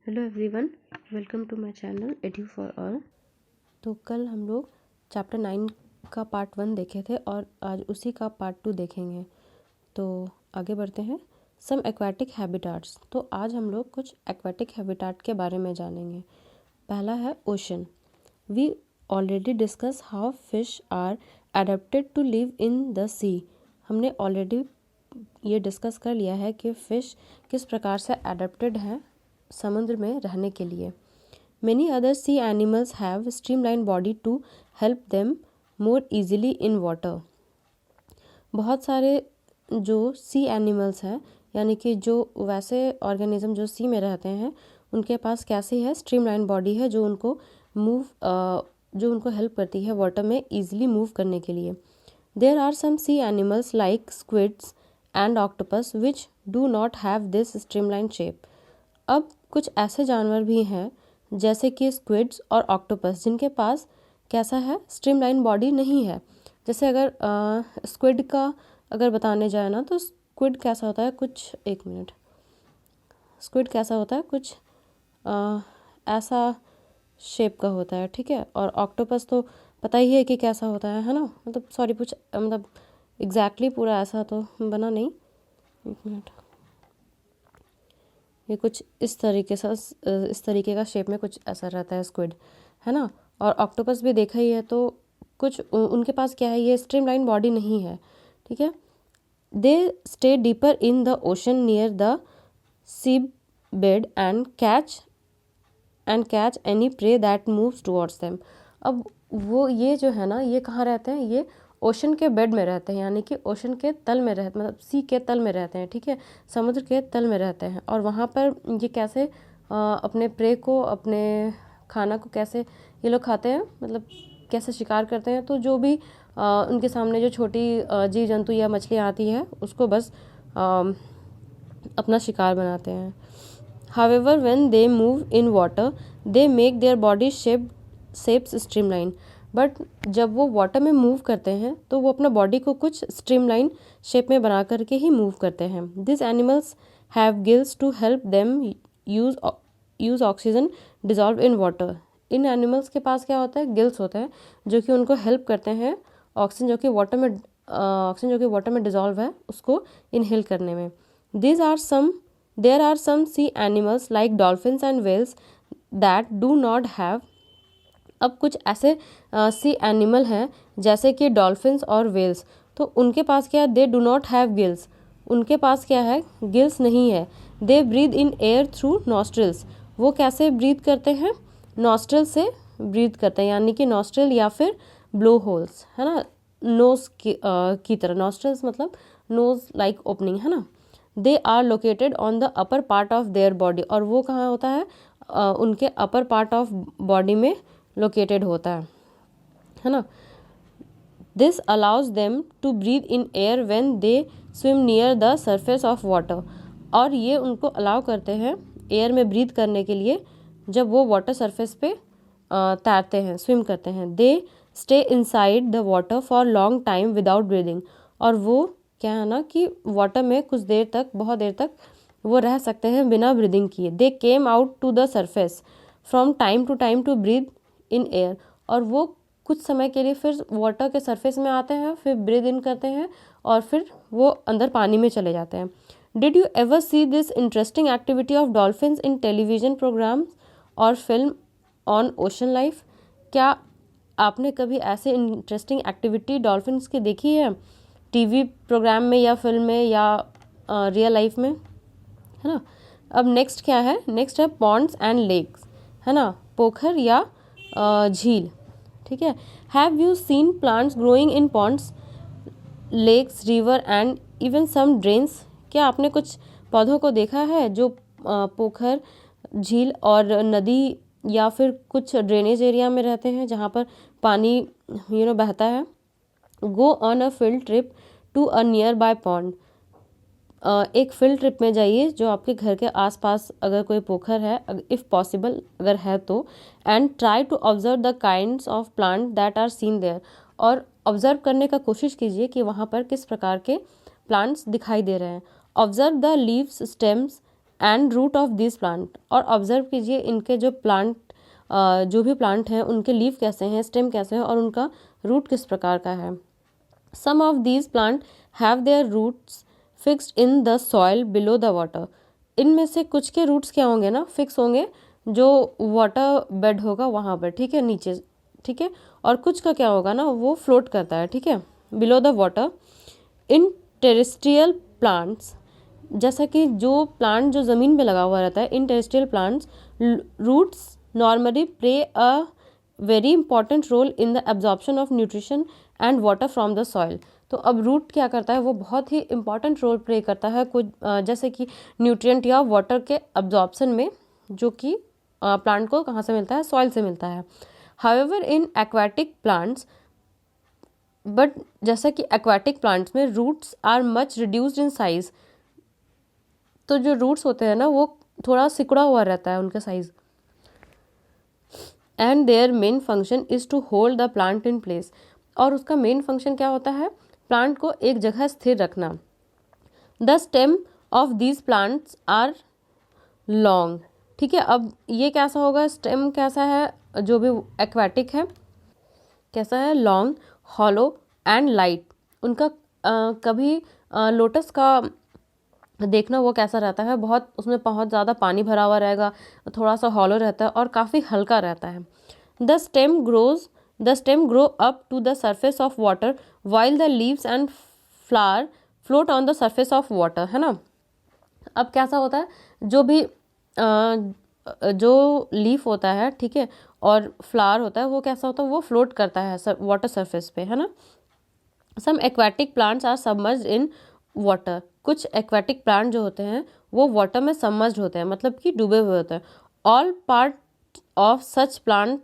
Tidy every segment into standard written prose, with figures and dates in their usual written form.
Hello everyone, welcome to my channel Edu for All. तो कल हम लोग चैप्टर 9 का पार्ट 1 देखे थे और आज उसी का पार्ट 2 देखेंगे। तो आगे बढ़ते हैं। सम एक्वाटिक हैबिटाट्स। तो आज हम लोग कुछ एक्वाटिक हैबिटाट के बारे में जानेंगे। पहला है ocean. We already discuss how fish are adapted to live in the sea. हमने ऑलरेडी ये डिस्कस कर लिया है कि फ़िश किस प्रकार से एडेप्टेड हैं समुद्र में रहने के लिए। Many other sea animals have streamlined body to help them more easily in water. बहुत सारे जो सी एनिमल्स हैं, यानी कि जो वैसे ऑर्गेनिज्म जो सी में रहते हैं, उनके पास कैसी है स्ट्रीमलाइन बॉडी है जो उनको हेल्प करती है वाटर में ईजिली मूव करने के लिए। There are some sea animals like squids and octopus which do not have this streamlined shape. अब कुछ ऐसे जानवर भी हैं जैसे कि स्क्विड्स और ऑक्टोपस जिनके पास कैसा है स्ट्रीमलाइन बॉडी नहीं है। जैसे अगर स्क्विड का अगर बताने जाए ना, तो स्क्विड कैसा होता है स्क्विड कैसा होता है कुछ ऐसा शेप का होता है, ठीक है। और ऑक्टोपस तो पता ही है कि कैसा होता है ना। मतलब एग्जैक्टली पूरा ऐसा तो बना नहीं। एक मिनट, ये कुछ इस तरीके का शेप में कुछ ऐसा रहता है स्क्विड, है ना। और ऑक्टोपस भी देखा ही है, तो कुछ उनके पास क्या है, ये स्ट्रीमलाइन बॉडी नहीं है, ठीक है। They stay deeper in the ocean near the sea bed and catch any prey that moves towards them. अब वो ये जो है ना, ये कहाँ रहते हैं, ये ओशन के बेड में रहते हैं, यानी कि ओशन के तल में रहते, मतलब सी के तल में रहते हैं, ठीक है, समुद्र के तल में रहते हैं। और वहाँ पर ये कैसे अपने प्रे को, अपने खाना को कैसे ये लोग खाते हैं, मतलब कैसे शिकार करते हैं। तो जो भी उनके सामने जो छोटी जीव जंतु या मछली आती है उसको बस अपना शिकार बनाते हैं। However, when they move in water, they make their body shapes streamline. But जब वो वाटर में मूव करते हैं तो वो अपना बॉडी को कुछ स्ट्रीमलाइन शेप में बना करके ही मूव करते हैं। This animals have gills to help them use oxygen dissolve in water. इन एनिमल्स के पास क्या होता है, गिल्स होते हैं जो कि उनको हेल्प करते हैं ऑक्सीजन जो कि वाटर में डिजॉल्व है उसको इनहेल करने में। There are some sea animals like dolphins and whales that do not have। अब कुछ ऐसे सी एनिमल हैं जैसे कि डॉल्फिन्स और वेल्स, तो उनके पास क्या है, they do not have gills. उनके पास क्या है, गिल्स नहीं है। They breathe in air through nostrils. वो कैसे ब्रीद करते हैं, नॉस्ट्रिल से ब्रीद करते हैं, यानी कि नॉस्ट्रिल या फिर ब्लो होल्स, है ना, नोज की तरह। नॉस्ट्रिल्स मतलब नोज लाइक ओपनिंग, है ना। They are located on the upper part of their body. और वो कहाँ होता है, उनके अपर पार्ट ऑफ बॉडी में लोकेटेड होता है ना। This allows them to breathe in air when they swim near the surface of water. और ये उनको अलाउ करते हैं एयर में ब्रीथ करने के लिए जब वो वाटर सरफेस पे तैरते हैं, स्विम करते हैं। They stay inside the water for long time without breathing. और वो क्या है ना कि वाटर में कुछ देर तक, बहुत देर तक वो रह सकते हैं बिना ब्रीदिंग किए। They came out to the surface from time to time to breathe in air. और वो कुछ समय के लिए फिर वाटर के सरफेस में आते हैं, फिर ब्रीद इन करते हैं और फिर वो अंदर पानी में चले जाते हैं। Did you ever see this interesting activity of dolphins in television programs और फिल्म ऑन ओशन लाइफ? क्या आपने कभी ऐसे इंटरेस्टिंग एक्टिविटी डॉल्फिन्स की देखी है टीवी प्रोग्राम में या फिल्म में या रियल लाइफ में, है ना। अब नेक्स्ट क्या है, नेक्स्ट है पॉन्ड्स एंड लेक्स, है ना, पोखर या झील, ठीक है। Have you seen plants growing in ponds, lakes, river and even some drains? क्या आपने कुछ पौधों को देखा है जो पोखर, झील और नदी या फिर कुछ ड्रेनेज एरिया में रहते हैं जहाँ पर पानी बहता है? Go on a field trip to a nearby pond. एक फील्ड ट्रिप में जाइए जो आपके घर के आसपास अगर कोई पोखर है, इफ़ पॉसिबल अगर है तो, and try to observe the kinds of plant that are seen there. और ऑब्जर्व करने का कोशिश कीजिए कि वहाँ पर किस प्रकार के प्लांट्स दिखाई दे रहे हैं। Observe the leaves, stems and root of this plant, और ऑब्जर्व कीजिए इनके जो प्लांट जो भी प्लांट हैं उनके लीफ कैसे हैं, स्टेम कैसे हैं और उनका रूट किस प्रकार का है। Some of these plant have their roots fixed in the soil below the water. इनमें से कुछ के रूट्स क्या होंगे ना, फिक्स होंगे जो वाटर बेड होगा वहाँ पर, ठीक है, नीचे, ठीक है, और कुछ का क्या होगा ना, वो फ्लोट करता है, ठीक है, below the water. In terrestrial plants, जैसा कि जो प्लांट जो ज़मीन पे लगा हुआ रहता है, in terrestrial plants roots normally play a very important role in the absorption of nutrition and water from the soil. तो अब रूट क्या करता है, वो बहुत ही इंपॉर्टेंट रोल प्ले करता है कुछ जैसे कि न्यूट्रिएंट या वाटर के एब्जॉर्प्शन में, जो कि प्लांट को कहाँ से मिलता है, सॉइल से मिलता है। However in aquatic plants, but जैसा कि एक्वाटिक प्लांट्स में roots are much reduced in size, तो जो रूट्स होते हैं ना वो थोड़ा सिकुड़ा हुआ रहता है उनका size. And their main function is to hold the plant in place, और उसका मेन फंक्शन क्या होता है, प्लांट को एक जगह स्थिर रखना। The stem of these plants are long, ठीक है। अब ये कैसा होगा, स्टेम कैसा है, जो भी एक्वाटिक है कैसा है, लॉन्ग, हॉलो एंड लाइट। उनका कभी लोटस का देखना वो कैसा रहता है, बहुत उसमें बहुत ज़्यादा पानी भरा हुआ रहेगा, थोड़ा सा हॉलो रहता है और काफ़ी हल्का रहता है। The stem grow up to the surface of water while the leaves and flower float on the surface of water, है ना। अब कैसा होता है, जो भी जो लीफ होता है, ठीक है, और फ्लावर होता है, वो कैसा होता है, वो फ्लोट करता है वाटर सरफेस पे, है ना। Some aquatic plants are submerged in water, कुछ एक्वाटिक प्लांट जो होते हैं वो वाटर में सबमर्ज्ड होते हैं, मतलब कि डूबे हुए होते हैं। All part of such plant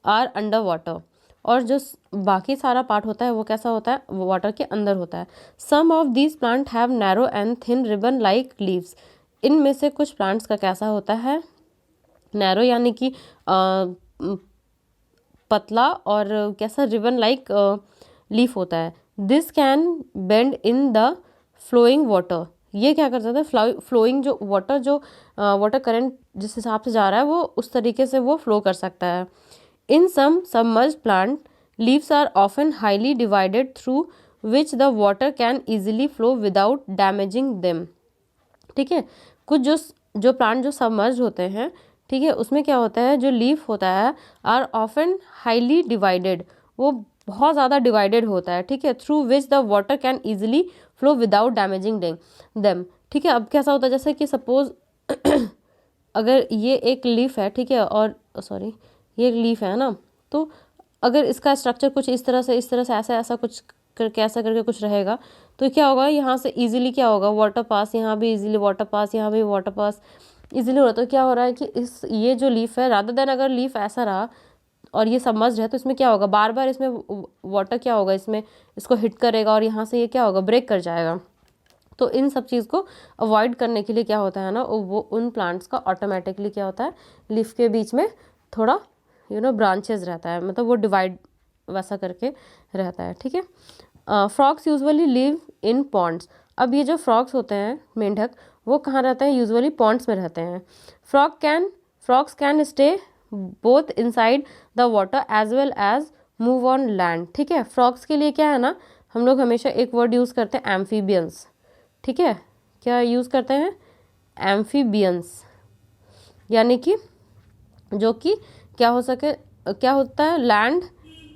are under water, और जो बाकी सारा पार्ट होता है वो कैसा होता है, वो वाटर के अंदर होता है। Some of these plant have narrow and thin ribbon like leaves, इनमें से कुछ प्लांट्स का कैसा होता है, नैरो यानी कि पतला, और कैसा, रिबन लाइक लीफ होता है। This can bend in the flowing water, ये क्या कर सकता है, फ्लोइंग जो वाटर करंट जिस हिसाब से जा रहा है वो उस तरीके से वो फ्लो कर सकता है। In some submerged plant leaves are often highly divided through which the water can easily flow without damaging them, ठीक है। कुछ जो प्लांट जो सबमर्ज होते हैं, ठीक है, उसमें क्या होता है, जो लीफ होता है आर ऑफन हाईली डिवाइडेड, वो बहुत ज़्यादा डिवाइडेड होता है, ठीक है, through which the water can easily flow without damaging them, ठीक है। अब कैसा होता है, जैसे कि सपोज अगर ये एक लीफ है, ठीक है, और सॉरी ये एक लीफ है ना, तो अगर इसका स्ट्रक्चर कुछ इस तरह से ऐसा कुछ करके ऐसा करके कुछ रहेगा, तो क्या होगा, यहाँ से इजीली क्या होगा, वाटर पास, यहाँ भी इजीली वाटर पास, यहाँ भी वाटर पास इजीली हो रहा है। तो क्या हो रहा है कि ये जो लीफ है, रादर देन अगर लीफ ऐसा रहा और ये सबमर्ज्ड है, तो इसमें क्या होगा, बार बार इसमें वाटर क्या होगा, इसमें इसको हिट करेगा और यहाँ से ये क्या होगा, ब्रेक कर जाएगा। तो इन सब चीज़ को अवॉइड करने के लिए क्या होता है ना, वो उन प्लांट्स का ऑटोमेटिकली क्या होता है, लीफ के बीच में थोड़ा ब्रांचेस रहता है, मतलब वो डिवाइड वैसा करके रहता है, ठीक है। Frogs usually live in ponds, अब ये जो फ्रॉग्स होते हैं, मेंढक, वो कहाँ रहते हैं, यूजुअली पॉन्ड्स में रहते हैं। Frogs can stay both inside the water as well as move on land, ठीक है। फ्रॉग्स के लिए क्या है ना, हम लोग हमेशा एक वर्ड यूज़ करते हैं, एम्फीबियंस, ठीक है। क्या यूज़ करते हैं, एम्फीबियंस, यानी कि जो कि क्या होता है, लैंड,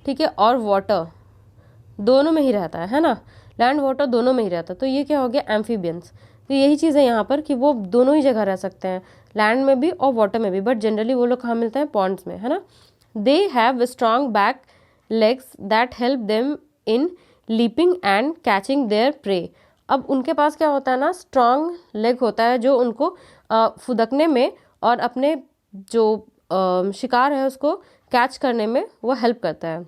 ठीक है, और वाटर दोनों में ही रहता है ना, लैंड वाटर दोनों में ही रहता है। तो ये क्या हो गया, एम्फीबियंस। तो यही चीज़ है यहाँ पर कि वो दोनों ही जगह रह सकते हैं, लैंड में भी और वाटर में भी, बट जनरली वो लोग कहाँ मिलते हैं, पॉन्ड्स में, है ना। They have strong back legs that help them in leaping and catching there pray. अब उनके पास क्या होता है ना, स्ट्रॉन्ग लेग होता है जो उनको फुदकने में और अपने जो शिकार है उसको कैच करने में वो हेल्प करता है।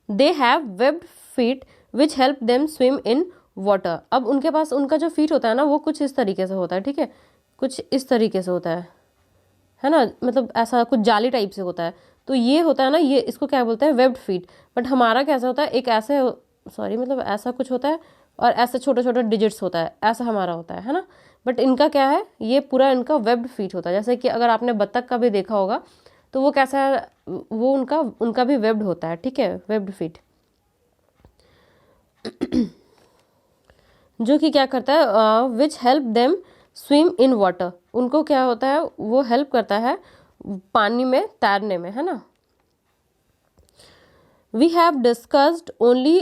They have webbed feet which help them swim in water. अब उनके पास उनका जो फीट होता है ना, वो कुछ इस तरीके से होता है, ठीक है, कुछ इस तरीके से होता है ना, मतलब ऐसा कुछ जाली टाइप से होता है। तो ये होता है ना, ये इसको क्या बोलते हैं, वेब्ड फीट। बट हमारा कैसा होता है, एक ऐसे मतलब ऐसा कुछ होता है और ऐसे छोटा छोटा डिजिट्स होता है, ऐसा हमारा होता है ना। बट इनका क्या है, ये पूरा इनका वेब्ड फीट होता है। जैसे कि अगर आपने बत्तख का भी देखा होगा तो वो कैसा है, वो उनका भी वेब्ड होता है, ठीक है, वेब्ड फीट। जो कि क्या करता है, which help them swim in water, उनको क्या होता है, वो हेल्प करता है पानी में तैरने में, है ना। We have discussed only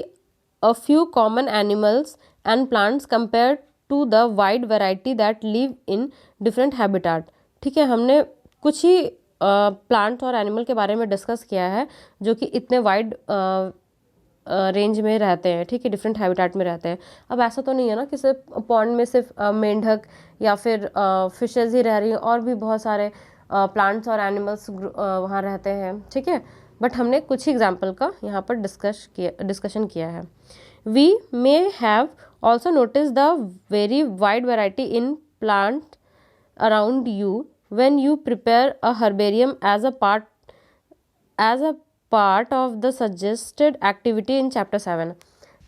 a few common animals and plants compare to the wide variety that live in different habitat. ठीक है, हमने कुछ ही प्लांट और एनिमल के बारे में डिस्कस किया है जो कि इतने वाइड रेंज में रहते हैं, ठीक है, डिफरेंट हैबिटेट में रहते हैं। अब ऐसा तो नहीं है ना कि सिर्फ पॉन्ड में सिर्फ मेंढक या फिर फिशेज ही रह रही हैं, और भी बहुत सारे प्लांट्स और एनिमल्स वहाँ रहते हैं, ठीक है। बट हमने कुछ ही एग्जाम्पल का यहाँ पर डिस्कशन किया है। We may have also notice the very wide variety in plant around you when you prepare a herbarium as a part of the suggested activity in chapter 7।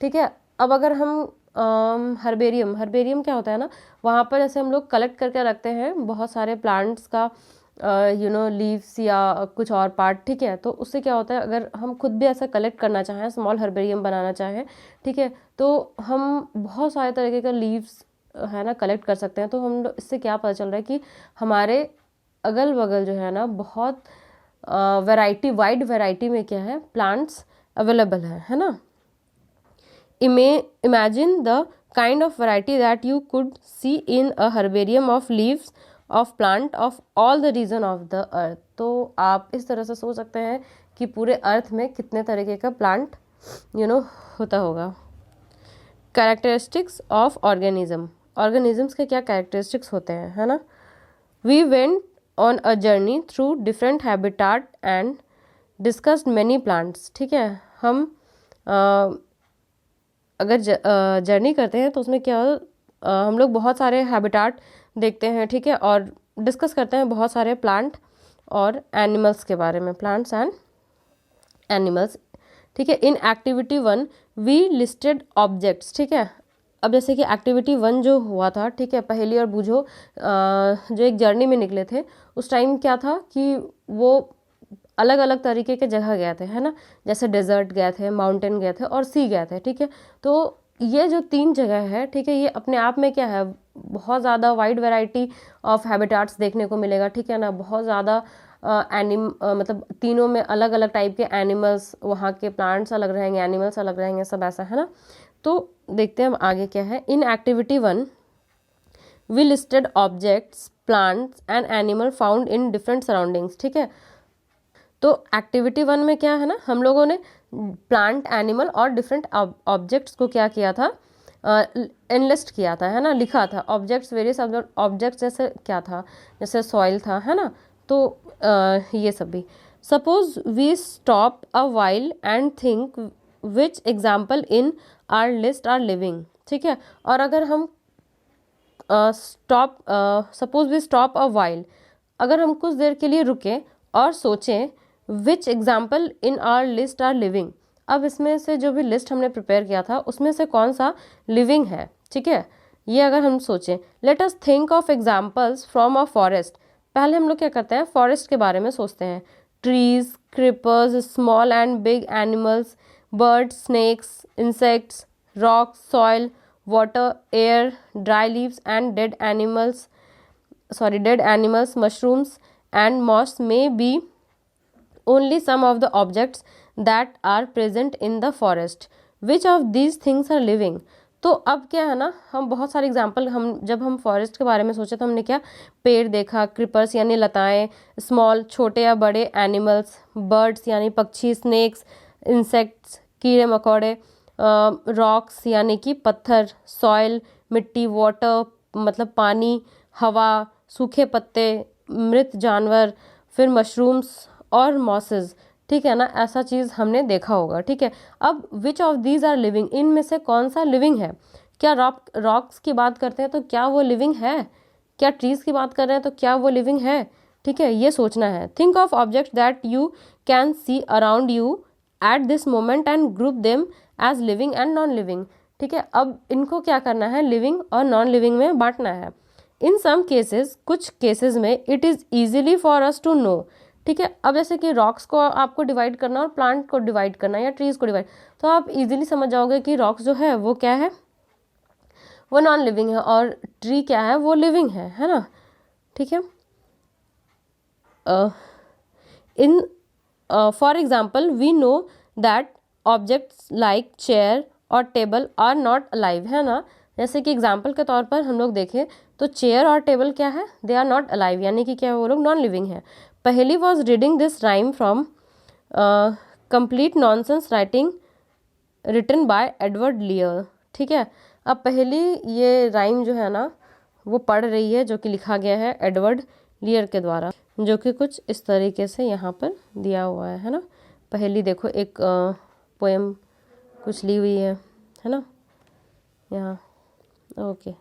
ठीक है, अब अगर हम हर्बेरियम क्या होता है ना, वहाँ पर ऐसे हम लोग कलेक्ट करके रखते हैं बहुत सारे प्लांट्स का लीव्स या कुछ और पार्ट, ठीक है। तो उससे क्या होता है, अगर हम खुद भी ऐसा कलेक्ट करना चाहें, स्मॉल हर्बेरियम बनाना चाहें, ठीक है, तो हम बहुत सारे तरीके का लीव्स है ना कलेक्ट कर सकते हैं। तो हम इससे क्या पता चल रहा है कि हमारे अगल बगल जो है ना बहुत वाइड वैरायटी में क्या है, प्लांट्स अवेलेबल है ना। Imagine the kind of variety that you could see in a herbarium of leaves of plant of all the region of the earth. तो आप इस तरह से सोच सकते हैं कि पूरे अर्थ में कितने तरीके का प्लांट होता होगा। कैरेक्टरिस्टिक्स ऑफ ऑर्गेनिजम्स के क्या कैरेक्टरिस्टिक्स होते हैं, है ना। We went on a journey through different habitat and discussed many plants। ठीक है, हम अगर जर्नी करते हैं तो उसमें क्या हम लोग बहुत सारे हैबिटाट देखते हैं, ठीक है, और डिस्कस करते हैं बहुत सारे प्लांट और एनिमल्स के बारे में, प्लांट्स एंड एनिमल्स, ठीक है। In activity 1 we listed objects. ठीक है, अब जैसे कि एक्टिविटी 1 जो हुआ था, ठीक है, पहेली और बूझो, जो एक जर्नी में निकले थे, उस टाइम क्या था कि वो अलग अलग तरीके के जगह गए थे, है ना। जैसे डेजर्ट गए थे, माउंटेन गए थे और सी गए थे, ठीक है। तो ये जो 3 जगह है, ठीक है, ये अपने आप में क्या है, बहुत ज़्यादा वाइड वैरायटी ऑफ हैबिटाट्स देखने को मिलेगा, ठीक है ना। बहुत ज़्यादा मतलब तीनों में अलग अलग टाइप के एनिमल्स, वहाँ के प्लांट्स अलग रहेंगे, एनिमल्स अलग रहेंगे, सब ऐसा, है ना। तो देखते हैं हम आगे क्या है। In activity 1 we listed objects, plants and animal found in different surroundings. ठीक है, तो एक्टिविटी 1 में क्या है ना, हम लोगों ने प्लांट, एनिमल और डिफरेंट ऑब्जेक्ट्स को क्या किया था, एनलिस्ट किया था, है ना, लिखा था। ऑब्जेक्ट्स, वेरियस ऑब्जेक्ट्स जैसे क्या था, जैसे सॉइल था, है ना। तो ये सब भी। Suppose we stop a while and think which example in our list are living. ठीक है, और अगर हम suppose we stop a while, अगर हम कुछ देर के लिए रुकें और सोचें which example in our list are living, अब इसमें से जो भी लिस्ट हमने प्रिपेयर किया था उसमें से कौन सा लिविंग है, ठीक है, ये अगर हम सोचें। Let us think of examples from a forest. पहले हम लोग क्या करते हैं, फॉरेस्ट के बारे में सोचते हैं। Trees, creepers, small and big animals, birds, snakes, insects, rocks, soil, water, air, dry leaves and dead animals, mushrooms and moss may be only some of the objects that are present in the forest. Which of these things are living? तो अब क्या है ना, हम बहुत सारे example, जब हम फॉरेस्ट के बारे में सोचे तो हमने क्या, पेड़ देखा, क्रिपर्स यानी लताएं, स्मॉल छोटे या बड़े एनिमल्स, बर्ड्स यानी पक्षी, स्नेक्स इंसेक्ट्स कीड़े मकोड़े, रॉक्स यानी कि पत्थर, सॉइल मिट्टी, वाटर मतलब पानी, हवा, सूखे पत्ते, मृत जानवर, फिर मशरूम्स और मॉसेस, ठीक है ना, ऐसा चीज़ हमने देखा होगा। ठीक है, अब which of these are living, इनमें से कौन सा लिविंग है। क्या रॉक्स की बात करते हैं तो क्या वो लिविंग है, क्या ट्रीज़ की बात कर रहे हैं तो क्या वो लिविंग है, ठीक है, ये सोचना है। Think of objects that you can see around you at this moment and group them as living and non living. ठीक है, अब इनको क्या करना है, लिविंग और नॉन लिविंग में बांटना है। इन सम केसेस, कुछ केसेस में it is easily for us to know, ठीक है। अब जैसे कि रॉक्स को आपको डिवाइड करना और प्लांट को डिवाइड करना या ट्रीज को डिवाइड, तो आप इजीली समझ जाओगे कि रॉक्स जो है वो क्या है, वो नॉन लिविंग है, और ट्री क्या है, वो लिविंग है ना, ठीक है। In for example we know that objects like chair और टेबल आर नॉट अलाइव, है ना। जैसे कि एग्जाम्पल के तौर पर हम लोग देखें तो चेयर और टेबल क्या है, दे आर नॉट अलाइव, यानी कि क्या वो लोग नॉन लिविंग है। Paheli was reading this rhyme from complete nonsense writing written by Edward Lear, ठीक है। अब पहेली ये राइम जो है ना वो पढ़ रही है, जो कि लिखा गया है एडवर्ड लियर के द्वारा, जो कि कुछ इस तरीके से यहाँ पर दिया हुआ है ना। पहेली देखो, एक पोएम कुछ ली हुई है ना यहाँ, okay.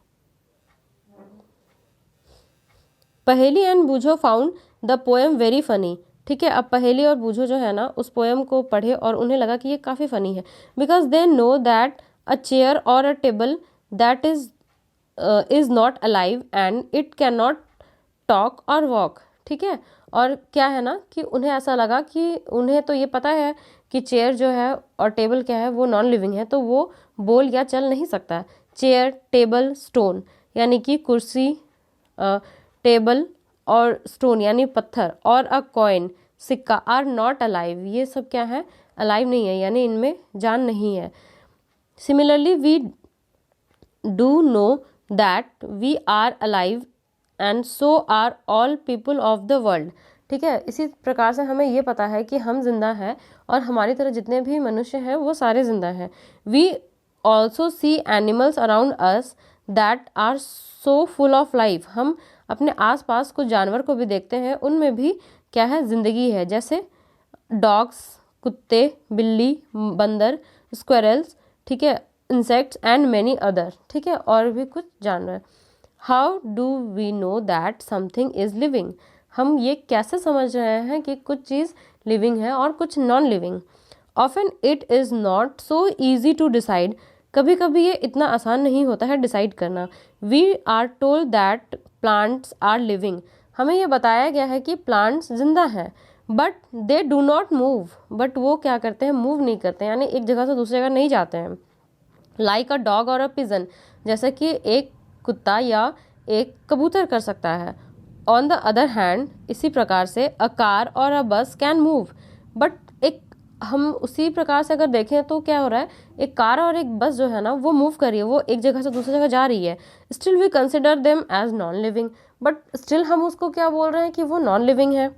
Paheli and Boojho found the poem very funny, ठीक है। अब पहेली और बूझो जो है ना उस पोएम को पढ़े और उन्हें लगा कि ये काफ़ी फ़नी है, because they know that a chair और a table that is not alive and it can not talk और वॉक, ठीक है। और क्या है ना कि उन्हें ऐसा लगा कि उन्हें तो ये पता है कि चेयर जो है और टेबल क्या है वो नॉन लिविंग है, तो वो बोल या चल नहीं सकता। चेयर, टेबल, स्टोन, यानी कि कुर्सी, टेबल और स्टोन यानी पत्थर, और अ कॉइन, सिक्का, आर नॉट अलाइव, ये सब क्या है, अलाइव नहीं है, यानी इनमें जान नहीं है। Similarly we do know that we are alive and so are all people of the world, ठीक है। इसी प्रकार से हमें ये पता है कि हम जिंदा हैं और हमारी तरह जितने भी मनुष्य हैं वो सारे जिंदा हैं। We also see animals around us that are so full of life, हम अपने आसपास कुछ जानवर को भी देखते हैं, उनमें भी क्या है, जिंदगी है, जैसे डॉग्स, कुत्ते, बिल्ली, बंदर, स्क्वेरल्स, ठीक है, इंसेक्ट्स एंड मैनी अदर, ठीक है, और भी कुछ जानवर। How do we know that something is living, हम ये कैसे समझ रहे हैं कि कुछ चीज़ लिविंग है और कुछ non living. Often it is not so easy to decide, कभी कभी ये इतना आसान नहीं होता है डिसाइड करना। We are told that plants are living, हमें ये बताया गया है कि प्लांट्स जिंदा हैं, but they do not move, but वो क्या करते हैं, मूव नहीं करते, यानी एक जगह से दूसरी जगह नहीं जाते हैं। लाइक अ डॉग और अ पिजन, जैसे कि एक कुत्ता या एक कबूतर कर सकता है। ऑन द अदर हैंड, इसी प्रकार से अ कार और अ बस कैन मूव, बट एक हम उसी प्रकार से अगर देखें तो क्या हो रहा है, एक कार और एक बस जो है ना वो मूव कर रही है, वो एक जगह से दूसरी जगह जा रही है। Still we consider them as non living, but still हम उसको क्या बोल रहे हैं कि वो नॉन लिविंग है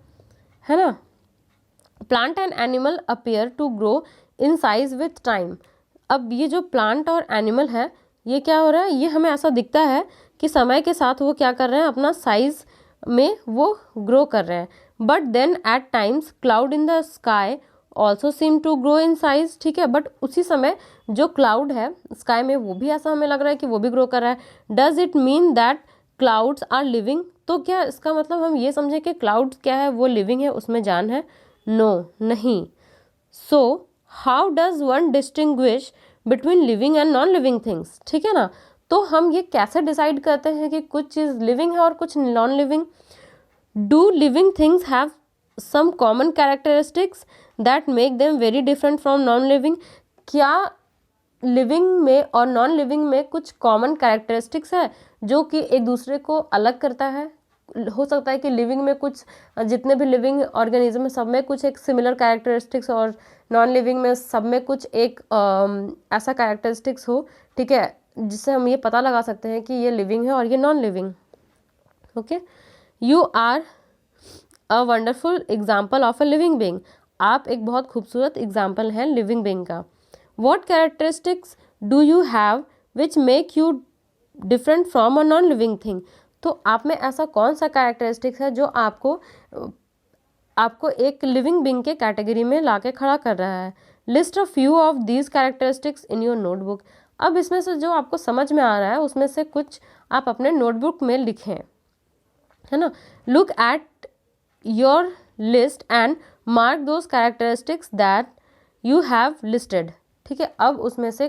ना। Plant and animal appear to grow in size with time, अब ये जो प्लांट और एनिमल है ये क्या हो रहा है, ये हमें ऐसा दिखता है कि समय के साथ वो क्या कर रहे हैं, अपना साइज में वो ग्रो कर रहे हैं। But then at times cloud in the sky also seem to grow in size, ठीक है, बट उसी समय जो क्लाउड है स्काई में वो भी ऐसा हमें लग रहा है कि वो भी ग्रो कर रहा है। Does it mean that clouds are living, तो क्या इसका मतलब हम ये समझे कि क्लाउड्स क्या है, वो लिविंग है, उसमें जान है? नो, नहीं। So how does one distinguish between living and non living things, ठीक है ना। तो हम ये कैसे डिसाइड करते हैं कि कुछ चीज़ लिविंग है और कुछ non living. Do living things have some common characteristics that make them very different from non living, क्या लिविंग में और नॉन लिविंग में कुछ कॉमन कैरेक्टरिस्टिक्स है जो कि एक दूसरे को अलग करता है। हो सकता है कि लिविंग में कुछ, जितने भी लिविंग ऑर्गेनिज्म है सब में कुछ एक सिमिलर कैरेक्टरिस्टिक्स, और नॉन लिविंग में सब में कुछ एक ऐसा कैरेक्टरिस्टिक्स हो, ठीक है, जिससे हम ये पता लगा सकते हैं कि ये लिविंग है और ये non living. Okay, you are a wonderful example of a living being, आप एक बहुत खूबसूरत एग्जाम्पल हैं लिविंग बीइंग का। What characteristics do you have which make you different from a non living thing, तो आप में ऐसा कौन सा कैरेक्टरिस्टिक्स है जो आपको एक लिविंग बीइंग के कैटेगरी में लाके खड़ा कर रहा है। List a few of these characteristics in your notebook, अब इसमें से जो आपको समझ में आ रहा है उसमें से कुछ आप अपने नोटबुक में लिखें, है ना। Look at your list and mark those characteristics that you have listed, ठीक है। अब उसमें से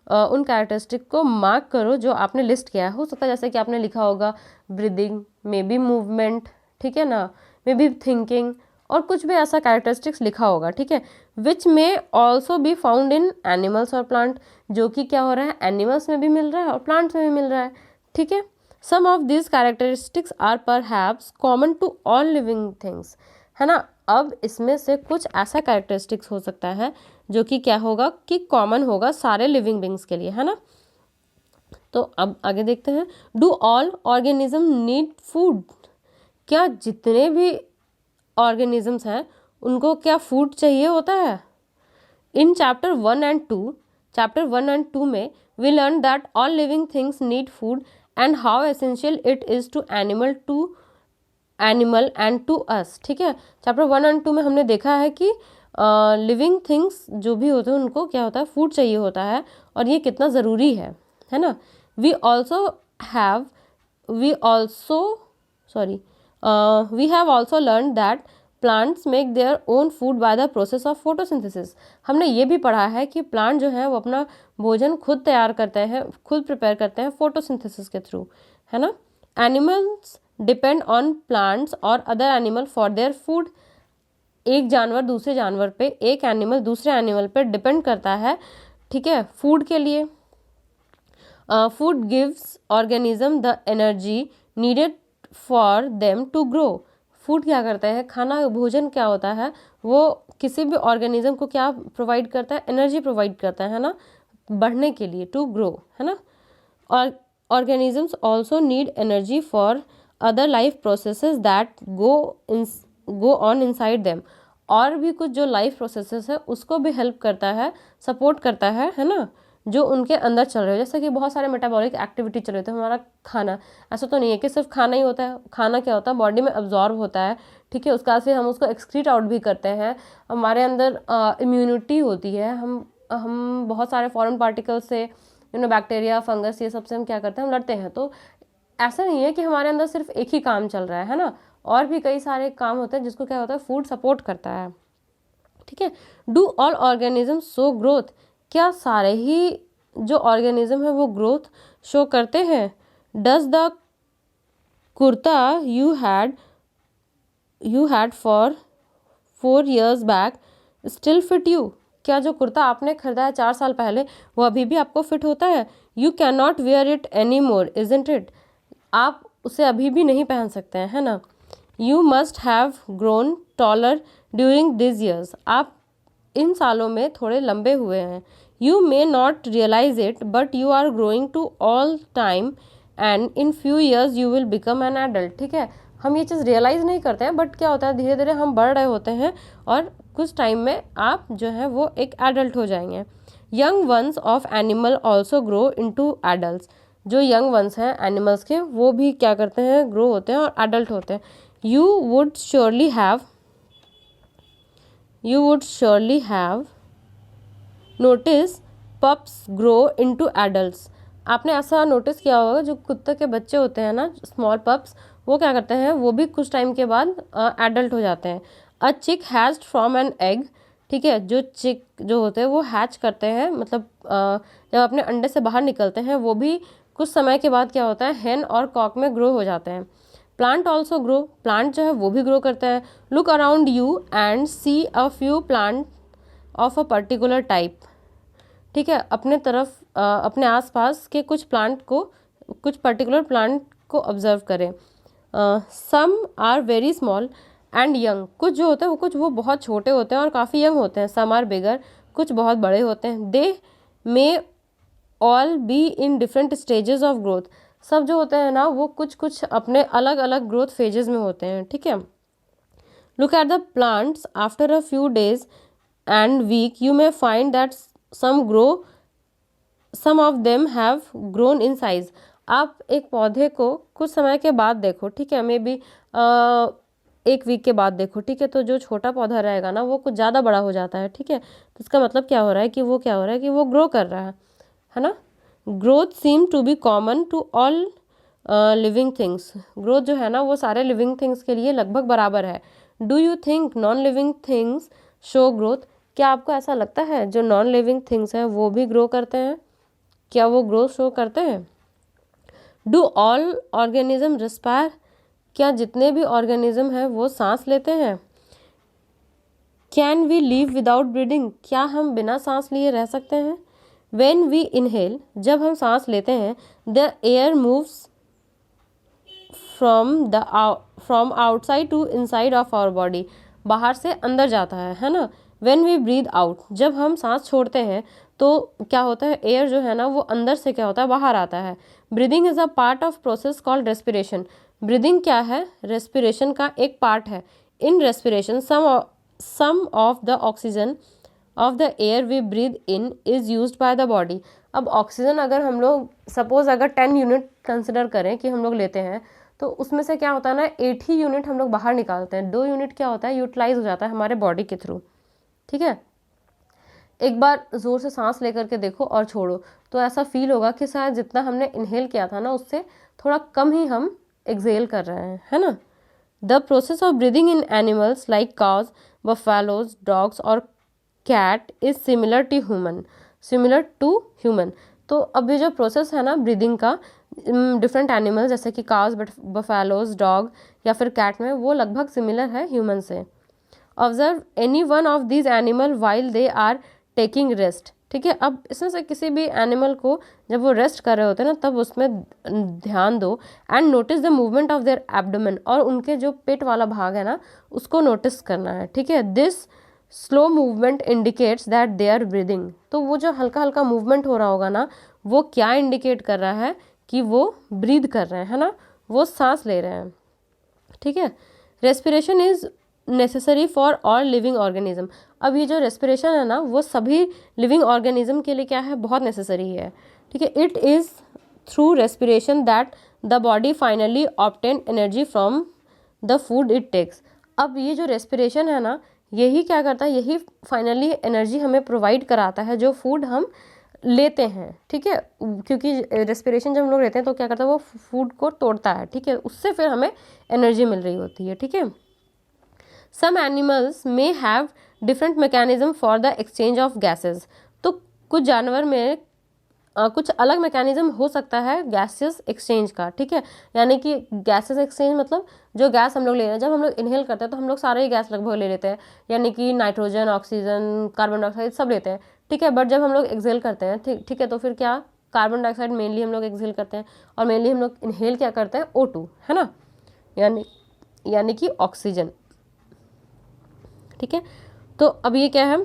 उन कैरेक्टरिस्टिक को मार्क करो जो आपने लिस्ट किया है। हो सकता है जैसे कि आपने लिखा होगा ब्रीदिंग, मे बी मूवमेंट, ठीक है ना, मे बी थिंकिंग, और कुछ भी ऐसा कैरेक्टरिस्टिक्स लिखा होगा, ठीक है, विच में also be found in animals और प्लांट, जो कि क्या हो रहा है, एनिमल्स में भी मिल रहा है और प्लांट्स में भी मिल रहा है, ठीक है। Some of this characteristics are perhaps common to all living things, है ना। अब इसमें से कुछ ऐसा कैरेक्टरिस्टिक्स हो सकता है जो कि क्या होगा कि कॉमन होगा सारे लिविंग बींग्स के लिए, है ना। तो अब आगे देखते हैं, do all organism need food, क्या जितने भी ऑर्गेनिजम्स हैं उनको क्या फूड चाहिए होता है। इन चैप्टर 1 एंड 2 में we learn that all living things need food and how essential it is to animal and to us, ठीक है। चैप्टर 1 एंड 2 में हमने देखा है कि लिविंग थिंग्स जो भी होते हैं उनको क्या होता है, फूड चाहिए होता है, और ये कितना ज़रूरी है ना। We have also learn that plants make their own food by the process of photosynthesis. हमने ये भी पढ़ा है कि प्लांट जो है वो अपना भोजन खुद तैयार करते हैं, खुद प्रिपेयर करते हैं फोटोसिंथेसिस के थ्रू, है ना। एनिमल्स डिपेंड ऑन प्लांट्स और other animal for their food, एक जानवर दूसरे जानवर पे, एक एनिमल दूसरे एनिमल पे डिपेंड करता है, ठीक है, फूड के लिए। Food gives organism the energy needed for them to grow. Food क्या करता है, खाना भोजन क्या होता है, वो किसी भी ऑर्गेनिज्म को क्या प्रोवाइड करता है, एनर्जी प्रोवाइड करता है ना, बढ़ने के लिए, टू ग्रो, है ना। और organisms also need energy for other life processes that go on inside them, और भी कुछ जो लाइफ प्रोसेसेस है उसको भी हेल्प करता है, सपोर्ट करता है ना, जो उनके अंदर चल रहे हो। जैसे कि बहुत सारे मेटाबॉलिक एक्टिविटी चल रहे थे, हमारा खाना, ऐसा तो नहीं है कि सिर्फ खाना ही होता है, खाना क्या होता है, बॉडी में अब्जॉर्ब होता है, ठीक है, उसके बाद फिर हम उसको एक्सक्रीट आउट भी करते हैं, हमारे अंदर इम्यूनिटी होती है, हम बहुत सारे फॉरेन पार्टिकल से, बैक्टीरिया, फंगस, ये सबसे हम क्या करते हैं, हम लड़ते हैं। तो ऐसा नहीं है कि हमारे अंदर सिर्फ एक ही काम चल रहा है ना, और भी कई सारे काम होते हैं जिसको क्या होता है, फूड सपोर्ट करता है, ठीक है। Do all organism show growth, क्या सारे ही जो ऑर्गेनिज्म है वो ग्रोथ शो करते हैं। Does the kurta you had for 4 years back still fit you, क्या जो कुर्ता आपने खरीदा है 4 साल पहले वो अभी भी आपको फिट होता है। You can not wear it any more isn't it, आप उसे अभी भी नहीं पहन सकते हैं, है ना। You must have grown taller during this years, आप इन सालों में थोड़े लंबे हुए हैं। You may not realise it but you are growing to all time and in few years you will become an adult, ठीक है। हम ये चीज़ रियलाइज़ नहीं करते हैं, बट क्या होता है, धीरे धीरे हम बढ़ रहे होते हैं और कुछ टाइम में आप जो है वो एक एडल्ट हो जाएंगे। Young ones of animal also grow into adults, जो यंग वंस हैं एनिमल्स के वो भी क्या करते हैं, ग्रो होते हैं और एडल्ट होते हैं। You would surely have notice pups grow into adults, आपने ऐसा नोटिस किया होगा जो कुत्ते के बच्चे होते हैं ना, स्मॉल पप्स, वो क्या करते हैं, वो भी कुछ टाइम के बाद एडल्ट हो जाते हैं। अ चिक हैज्ड फ्रॉम एन एग, ठीक है, जो चिक जो होते हैं वो हैच करते हैं, मतलब जब अपने अंडे से बाहर निकलते हैं वो भी कुछ समय के बाद क्या होता है, हेन और कॉक में ग्रो हो जाते हैं। प्लांट ऑल्सो ग्रो, प्लांट जो है वो भी ग्रो करते हैं। Look around you and see a few plant of a particular type, ठीक है, अपने तरफ अपने आसपास के कुछ पर्टिकुलर प्लांट को ऑब्जर्व करें। Some are very small and young, कुछ जो होते हैं वो बहुत छोटे होते हैं और काफ़ी यंग होते हैं। सम आर बिगर, कुछ बहुत बड़े होते हैं। They may all be in different stages of growth, सब जो होते हैं ना वो कुछ अपने अलग अलग ग्रोथ फेजेस में होते हैं, ठीक है। Look at the plants after a few days and week you may find that some of them have grown in size, आप एक पौधे को कुछ समय के बाद देखो, ठीक है, मे बी 1 वीक के बाद देखो, ठीक है, तो जो छोटा पौधा रहेगा ना वो कुछ ज़्यादा बड़ा हो जाता है, ठीक है। तो इसका मतलब क्या हो रहा है कि वो ग्रो कर रहा है ना। Growth seem to be common to all living things, growth जो है ना वो सारे लिविंग थिंग्स के लिए लगभग बराबर है। Do you think non living things show growth, क्या आपको ऐसा लगता है जो नॉन लिविंग थिंग्स हैं वो भी ग्रो करते हैं, क्या वो ग्रोथ शो करते हैं? Do all organism respire? क्या जितने भी ऑर्गेनिज्म हैं वो सांस लेते हैं? Can we live without breathing? क्या हम बिना सांस लिए रह सकते हैं? वेन वी इनहेल, जब हम सांस लेते हैं, the air moves from outside to inside of our body, बाहर से अंदर जाता है ना. वेन वी ब्रीद आउट, जब हम सांस छोड़ते हैं तो क्या होता है, एयर जो है ना वो अंदर से क्या होता है, बाहर आता है. Breathing is a part of process called respiration. Breathing क्या है, रेस्पिरेशन का एक पार्ट है. In respiration some of the oxygen of the air we breathe in is used by the body. अब ऑक्सीजन अगर हम लोग सपोज अगर 10 यूनिट कंसिडर करें कि हम लोग लेते हैं, तो उसमें से क्या होता है ना 8 ही यूनिट हम लोग बाहर निकालते हैं, 2 यूनिट क्या होता है यूटिलाइज हो जाता है हमारे बॉडी के थ्रू. ठीक है, एक बार जोर से सांस लेकर के देखो और छोड़ो तो ऐसा फील होगा कि शायद जितना हमने इनहेल किया था ना उससे थोड़ा कम ही हम एक्सहेल कर रहे हैं, है ना. The process of breathing in animals like cows, buffaloes, dogs और cat is similar to human. तो अब ये जो प्रोसेस है ना ब्रीदिंग का डिफरेंट एनिमल जैसे कि काउज, बफेलोज, डॉग या फिर कैट में, वो लगभग सिमिलर है ह्यूमन से. Observe any one of these animal while they are taking rest. ठीक है, अब इसमें से किसी भी एनिमल को जब वो रेस्ट कर रहे होते हैं ना तब उसमें ध्यान दो. And notice the movement of their abdomen, और उनके जो पेट वाला भाग है ना उसको नोटिस करना है. ठीक है, this slow movement indicates that they are breathing. तो वो जो हल्का हल्का मूवमेंट हो रहा होगा ना वो क्या इंडिकेट कर रहा है कि वो ब्रीद कर रहे हैं, है ना, वो सांस ले रहे हैं. ठीक है, respiration is necessary for all living organism. अब ये जो रेस्पिरेशन है ना वो सभी लिविंग ऑर्गेनिज्म के लिए क्या है, बहुत नेसेसरी है. ठीक है, it is through respiration that the body finally obtain energy from the food it takes. अब ये जो रेस्पिरेशन है ना यही क्या करता है, यही फाइनली एनर्जी हमें प्रोवाइड कराता है जो फूड हम लेते हैं. ठीक है, क्योंकि रेस्पिरेशन जब हम लोग लेते हैं तो क्या करता है वो फूड को तोड़ता है. ठीक है, उससे फिर हमें एनर्जी मिल रही होती है. ठीक है, some animals may have different mechanism for the exchange of gases. तो कुछ जानवर में कुछ अलग मैकेनिज्म हो सकता है गैसेस एक्सचेंज का. ठीक है, यानी कि गैसेस एक्सचेंज मतलब जो गैस हम लोग ले रहे हैं, जब हम लोग इनहेल करते हैं तो हम लोग सारे ही गैस लगभग ले लेते हैं, यानी कि नाइट्रोजन, ऑक्सीजन, कार्बन डाइऑक्साइड सब लेते हैं. ठीक है, बट जब हम लोग एक्सहेल करते हैं, ठीक है, तो फिर क्या, कार्बन डाइऑक्साइड मेनली हम लोग एक्सहेल करते हैं और मेनली हम लोग इनहेल क्या करते हैं, O2, है ना, यानी कि ऑक्सीजन. ठीक है, तो अब ये क्या है,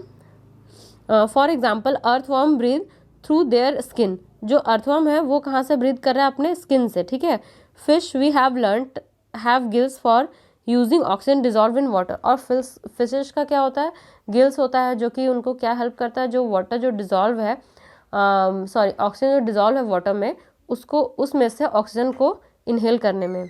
for example earthworm breathe through their skin. जो अर्थवर्म है वो कहाँ से ब्रीथ कर रहा है, अपने स्किन से. ठीक है, fish we have learned have gills for using oxygen dissolve in water. और फिशेस का क्या होता है, गिल्स होता है जो कि उनको क्या हेल्प करता है, जो वाटर जो डिजॉल्व है, ऑक्सीजन जो डिजॉल्व है वाटर में, उसको उसमें से ऑक्सीजन को इनहेल करने में,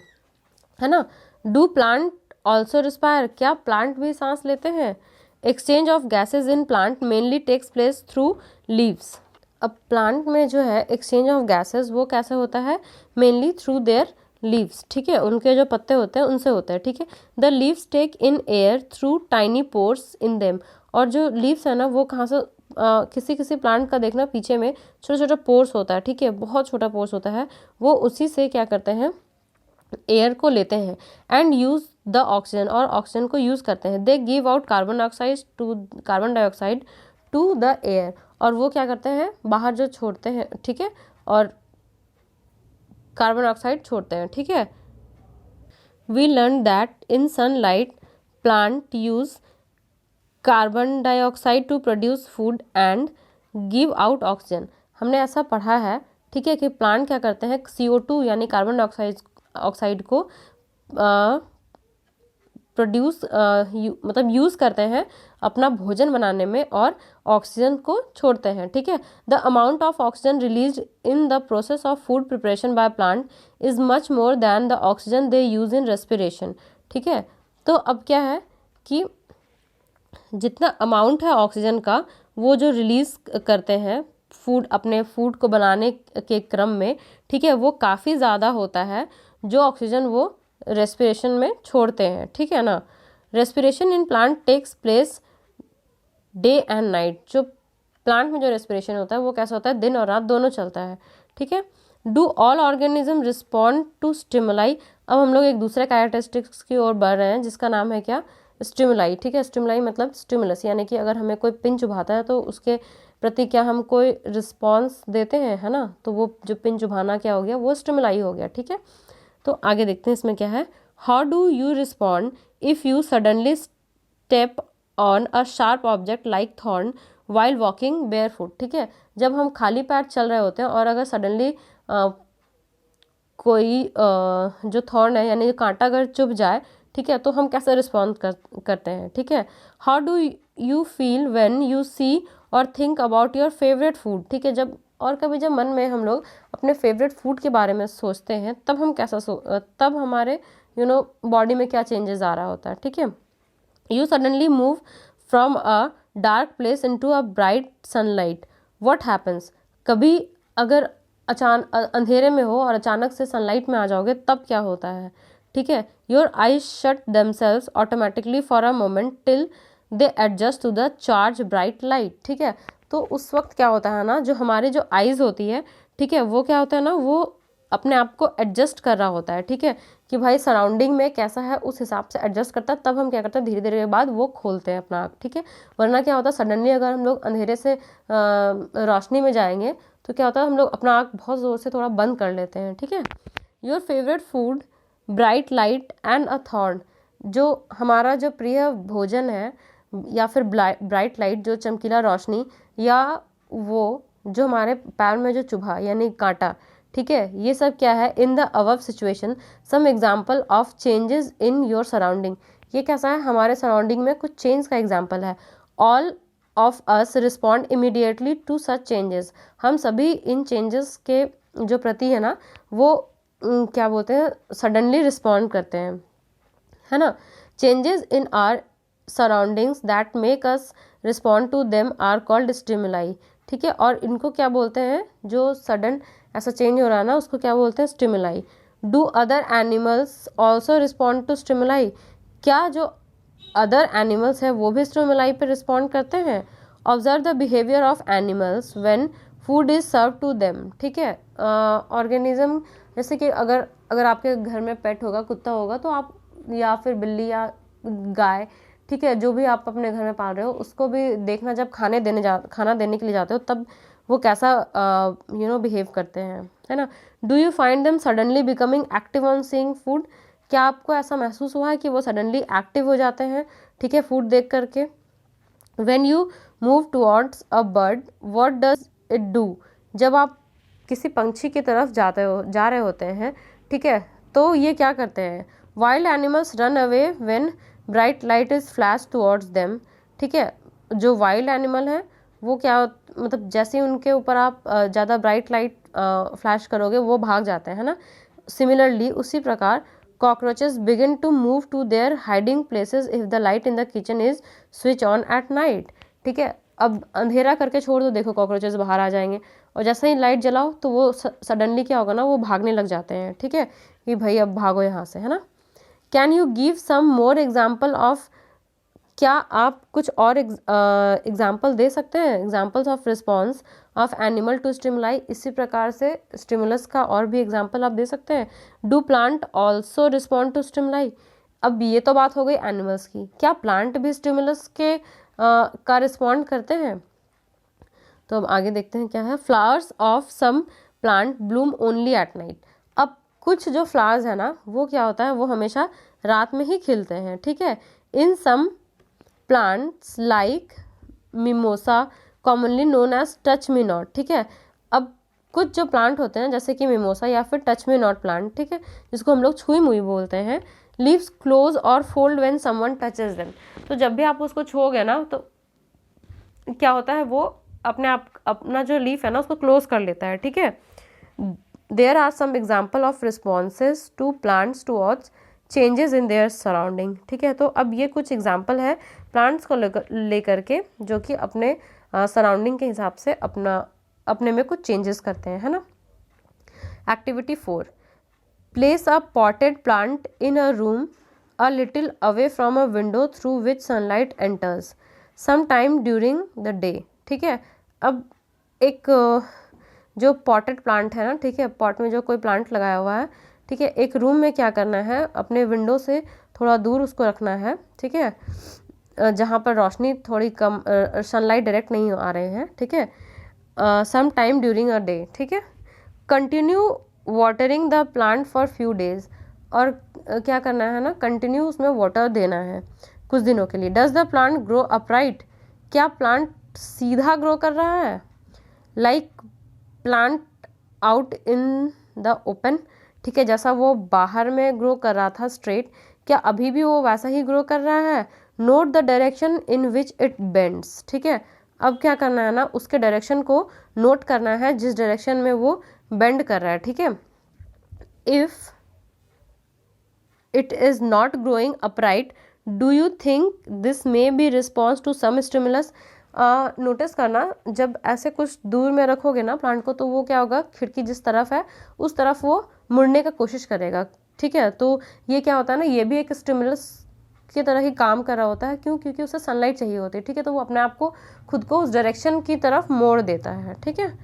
है ना. Do plant also respire? क्या प्लांट भी सांस लेते हैं? Exchange of gases in plant mainly takes place through leaves. अब प्लांट में जो है एक्सचेंज ऑफ गैसेज वो कैसे होता है, मेनली थ्रू देयर लीव्स. ठीक है, उनके जो पत्ते होते हैं उनसे होता है. ठीक है, the leaves take in air through tiny pores in them. और जो लीव्स है ना वो कहाँ से, किसी किसी प्लांट का देखना पीछे में छोटा छोटा पोर्स होता है. ठीक है, बहुत छोटा पोर्स होता है, वो उसी से क्या करते हैं, एयर को लेते हैं. एंड यूज द ऑक्सीजन, और ऑक्सीजन को यूज करते हैं. They give out carbon dioxide to the air. और वो क्या करते हैं, बाहर जो छोड़ते हैं. ठीक है, और कार्बन डाइऑक्साइड छोड़ते हैं. ठीक है, we learn that in sunlight plant use carbon dioxide to produce food and give out oxygen. हमने ऐसा पढ़ा है. ठीक है, कि प्लांट क्या करते हैं, CO2 यानी कार्बन डाइऑक्साइड को प्रोड्यूस मतलब यूज़ करते हैं अपना भोजन बनाने में और ऑक्सीजन को छोड़ते हैं. ठीक है, the amount of oxygen release in the process of food preparation by plant is much more than the oxygen they use in respiration. ठीक है, तो अब क्या है कि जितना अमाउंट है ऑक्सीजन का वो जो रिलीज करते हैं अपने फूड को बनाने के क्रम में, ठीक है, वो काफ़ी ज़्यादा होता है जो ऑक्सीजन वो रेस्पिरेशन में छोड़ते हैं. ठीक है ना. Respiration in plant takes place day and night. जो प्लांट में जो रेस्पिरेशन होता है वो कैसा होता है, दिन और रात दोनों चलता है, ठीक है। Do all organism respond to stimuli. अब हम लोग एक दूसरे कैरेक्टरिस्टिक्स की ओर बढ़ रहे हैं जिसका नाम है क्या, स्टिमुलाई, ठीक है। स्टिमुलाई मतलब स्टिमुलस, यानी कि अगर हमें कोई पिन चुभाता है तो उसके प्रति क्या हम कोई रिस्पॉन्स देते हैं, है ना, तो वो जो पिन चुभाना क्या हो गया, वो स्टिमुलाई हो गया, ठीक है। तो आगे देखते हैं इसमें क्या है। How do you respond if you suddenly step on a sharp object like thorn while walking barefoot, ठीक है। जब हम खाली पैर चल रहे होते हैं और अगर सडनली कोई जो थॉर्न है यानी कांटा अगर चुभ जाए, ठीक है, तो हम कैसे रिस्पॉन्ड करते हैं, ठीक है। How do you feel when you see और think about your favourite food, ठीक है। जब और कभी जब मन में हम लोग अपने फेवरेट फूड के बारे में सोचते हैं तब हम तब हमारे बॉडी में क्या चेंजेस आ रहा होता है, ठीक है। You suddenly move from a dark place into a bright sunlight, what happens. कभी अगर अंधेरे में हो और अचानक से सनलाइट में आ जाओगे तब क्या होता है, ठीक है। Your eyes shut themselves automatically for a moment till they adjust to the charge bright light, ठीक है। तो उस वक्त क्या होता है ना, जो हमारी जो आईज होती है, ठीक है, वो क्या होता है ना, वो अपने आप को एडजस्ट कर रहा होता है, ठीक है, कि भाई सराउंडिंग में कैसा है उस हिसाब से एडजस्ट करता है। तब हम क्या करते हैं, धीरे धीरे के बाद वो खोलते हैं अपना आँख, ठीक है। वरना क्या होता है, सडनली अगर हम लोग अंधेरे से रोशनी में जाएंगे तो क्या होता है, हम लोग अपना आँख बहुत ज़ोर से थोड़ा बंद कर लेते हैं, ठीक है। Your favourite food bright light and a thorn, जो हमारा जो प्रिय भोजन है या फिर ब्राइट लाइट जो चमकीला रोशनी, या वो जो हमारे पैर में जो चुभा यानी कांटा, ठीक है, ये सब क्या है। In the above situation some example of changes in your surrounding, ये कैसा है, हमारे सराउंडिंग में कुछ चेंज का एग्जाम्पल है। All of us respond immediately to such changes, हम सभी इन चेंजेस के जो प्रति है ना वो क्या बोलते हैं, सडनली रिस्पॉन्ड करते हैं, है ना। Changes in our surroundings that make us respond to them are called stimuli, ठीक है। और इनको क्या बोलते हैं, जो सडन ऐसा चेंज हो रहा है ना उसको क्या बोलते हैं, stimuli. Do other animals also respond to stimuli, क्या जो अदर एनिमल्स है वो भी स्टिमुलाई पे रिस्पॉन्ड करते हैं। Observe the behaviour of animals when food is serve to them, ठीक है। ऑर्गेनिज्म जैसे कि अगर आपके घर में पेट होगा, कुत्ता होगा, तो आप या फिर बिल्ली या गाय, ठीक है, जो भी आप अपने घर में पाल रहे हो उसको भी देखना, जब खाना देने के लिए जाते हो तब वो कैसा बिहेव करते हैं, है ना। Do you find them suddenly becoming active on seeing food, क्या आपको ऐसा महसूस हुआ है कि वो सडनली एक्टिव हो जाते हैं, ठीक है, फूड देख करके। When you move towards a bird what does it do, जब आप किसी पंछी की तरफ जा रहे होते हैं, ठीक है, तो ये क्या करते हैं। Wild animals run away when bright light is flash towards them, ठीक है। जो वाइल्ड एनिमल है वो क्या मतलब जैसे ही उनके ऊपर आप ज़्यादा ब्राइट लाइट फ्लैश करोगे वो भाग जाते हैं, है ना। सिमिलरली उसी प्रकार cockroaches begin to move to their hiding places if the light in the kitchen is switch on at night, ठीक है। अब अंधेरा करके छोड़ दो, देखो कॉकरोचेस बाहर आ जाएंगे, और जैसे ही लाइट जलाओ तो वो सडनली क्या होगा ना, वो भागने लग जाते हैं, ठीक है, कि भाई अब भागो यहाँ से, है ना। Can you give some more example of, क्या आप कुछ और एग्जाम्पल दे सकते हैं, examples of response of animal to stimuli, इसी प्रकार से स्टिमुलस का और भी एग्जाम्पल आप दे सकते हैं। Do plant also respond to stimuli, अब ये तो बात हो गई एनिमल्स की, क्या प्लांट भी स्टिमुलस के का रिस्पॉन्ड करते हैं। तो अब आगे देखते हैं क्या है। Flowers of some plant bloom only at night, अब कुछ जो फ्लावर्स है ना वो क्या होता है, वो हमेशा रात में ही खिलते हैं, ठीक है। In some plants like mimosa commonly known as touch me not, ठीक है। अब कुछ जो प्लांट होते हैं जैसे कि मिमोसा या फिर टच मी नॉट प्लांट, ठीक है, जिसको हम लोग छुई मुई बोलते हैं, लीव्स क्लोज और fold when someone touches them, तो जब भी आप उसको छुओगे ना तो क्या होता है, वो अपना जो लीफ है ना उसको क्लोज कर लेता है, ठीक है। There are some example of responses to plants towards changes in their surrounding, ठीक है। तो अब ये कुछ एग्जाम्पल है प्लांट्स को लेकर के जो कि अपने सराउंडिंग के हिसाब से अपने में कुछ चेंजेस करते हैं, है ना। Activity 4, place a potted plant in a room a little away from a window through which sunlight enters some time during the day, ठीक है। अब एक जो पॉटेड प्लांट है ना, ठीक है, पॉट में जो कोई प्लांट लगाया हुआ है, ठीक है, एक रूम में क्या करना है, अपने विंडो से थोड़ा दूर उसको रखना है, ठीक है, जहाँ पर रोशनी थोड़ी कम, सनलाइट डायरेक्ट नहीं आ रहे हैं, ठीक है, some time during a day, ठीक है। Continue watering the plant for few days, और क्या करना है ना, कंटिन्यू उसमें वाटर देना है कुछ दिनों के लिए। Does the plant grow upright, क्या प्लांट सीधा ग्रो कर रहा है, like plant out in the open, ठीक है, जैसा वो बाहर में ग्रो कर रहा था स्ट्रेट, क्या अभी भी वो वैसा ही ग्रो कर रहा है। Note the direction in which it bends, ठीक है, अब क्या करना है ना, उसके डायरेक्शन को नोट करना है जिस डायरेक्शन में वो बेंड कर रहा है, ठीक है। If it is not growing upright, do you think this may be response to some stimulus. Notice करना, जब ऐसे कुछ दूर में रखोगे ना प्लांट को, तो वो क्या होगा, खिड़की जिस तरफ है उस तरफ वो मुड़ने का कोशिश करेगा, ठीक है। तो ये क्या होता है ना, ये भी एक स्टिमुलस की तरह ही काम कर रहा होता है, क्यों, क्योंकि उसे सनलाइट चाहिए होती है, ठीक है, तो वो अपने आप को खुद को उस डायरेक्शन की तरफ मोड़ देता है, ठीक है।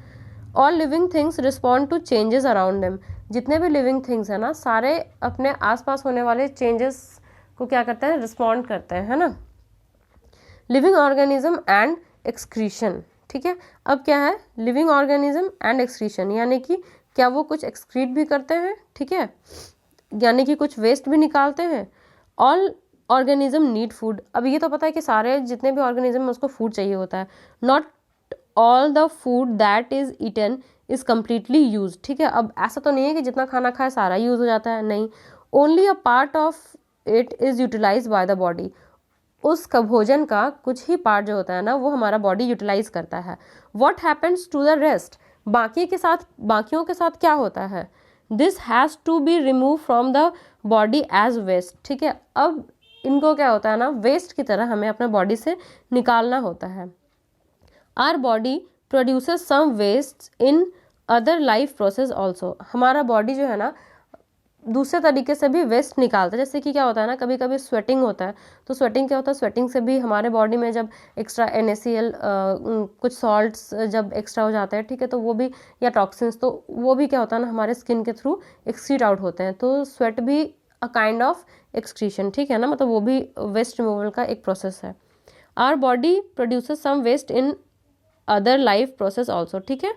All living things respond to changes around them, जितने भी लिविंग थिंग्स है ना, सारे अपने आसपास होने वाले चेंजेस को क्या करते हैं, रिस्पॉन्ड करते हैं, है ना। लिविंग ऑर्गेनिज्म एंड एक्सक्रीशन, ठीक है, अब क्या है, लिविंग ऑर्गेनिज्म एंड एक्सक्रीशन, यानी कि क्या वो कुछ एक्सक्रीट भी करते हैं, ठीक है, यानी कि कुछ वेस्ट भी निकालते हैं। ऑल ऑर्गेनिज्म नीड फूड, अब ये तो पता है कि सारे जितने भी ऑर्गेनिज्म है उसको फूड चाहिए होता है। Not all the food that is eaten is completely use, ठीक है, अब ऐसा तो नहीं है कि जितना खाना खाए सारा यूज हो जाता है, नहीं, only a part of it is utilise by the body, उसका भोजन का कुछ ही पार्ट जो होता है ना वो हमारा बॉडी यूटिलाइज करता है। What happens to the rest, बाकियों के साथ क्या होता है, this has to be remove from the body as waste, ठीक है, अब इनको क्या होता है ना, वेस्ट की तरह हमें अपने बॉडी से निकालना होता है। Our body produces some waste in other life process also, हमारा बॉडी जो है ना दूसरे तरीके से भी वेस्ट निकालता है, जैसे कि क्या होता है ना, कभी कभी स्वेटिंग होता है, तो स्वेटिंग क्या होता है, स्वेटिंग से भी हमारे बॉडी में जब एक्स्ट्रा NaCl कुछ सॉल्ट्स जब एक्स्ट्रा हो जाते हैं, ठीक है, तो वो भी, या टॉक्सिन्स, तो वो भी क्या होता है ना हमारे स्किन के थ्रू एक्सक्रीट आउट होते हैं, तो स्वेट भी अ काइंड ऑफ एक्सक्रीशन, ठीक है ना, मतलब वो भी वेस्ट रिमूवल का एक प्रोसेस है। Our body produces some waste in other life process also, ठीक है,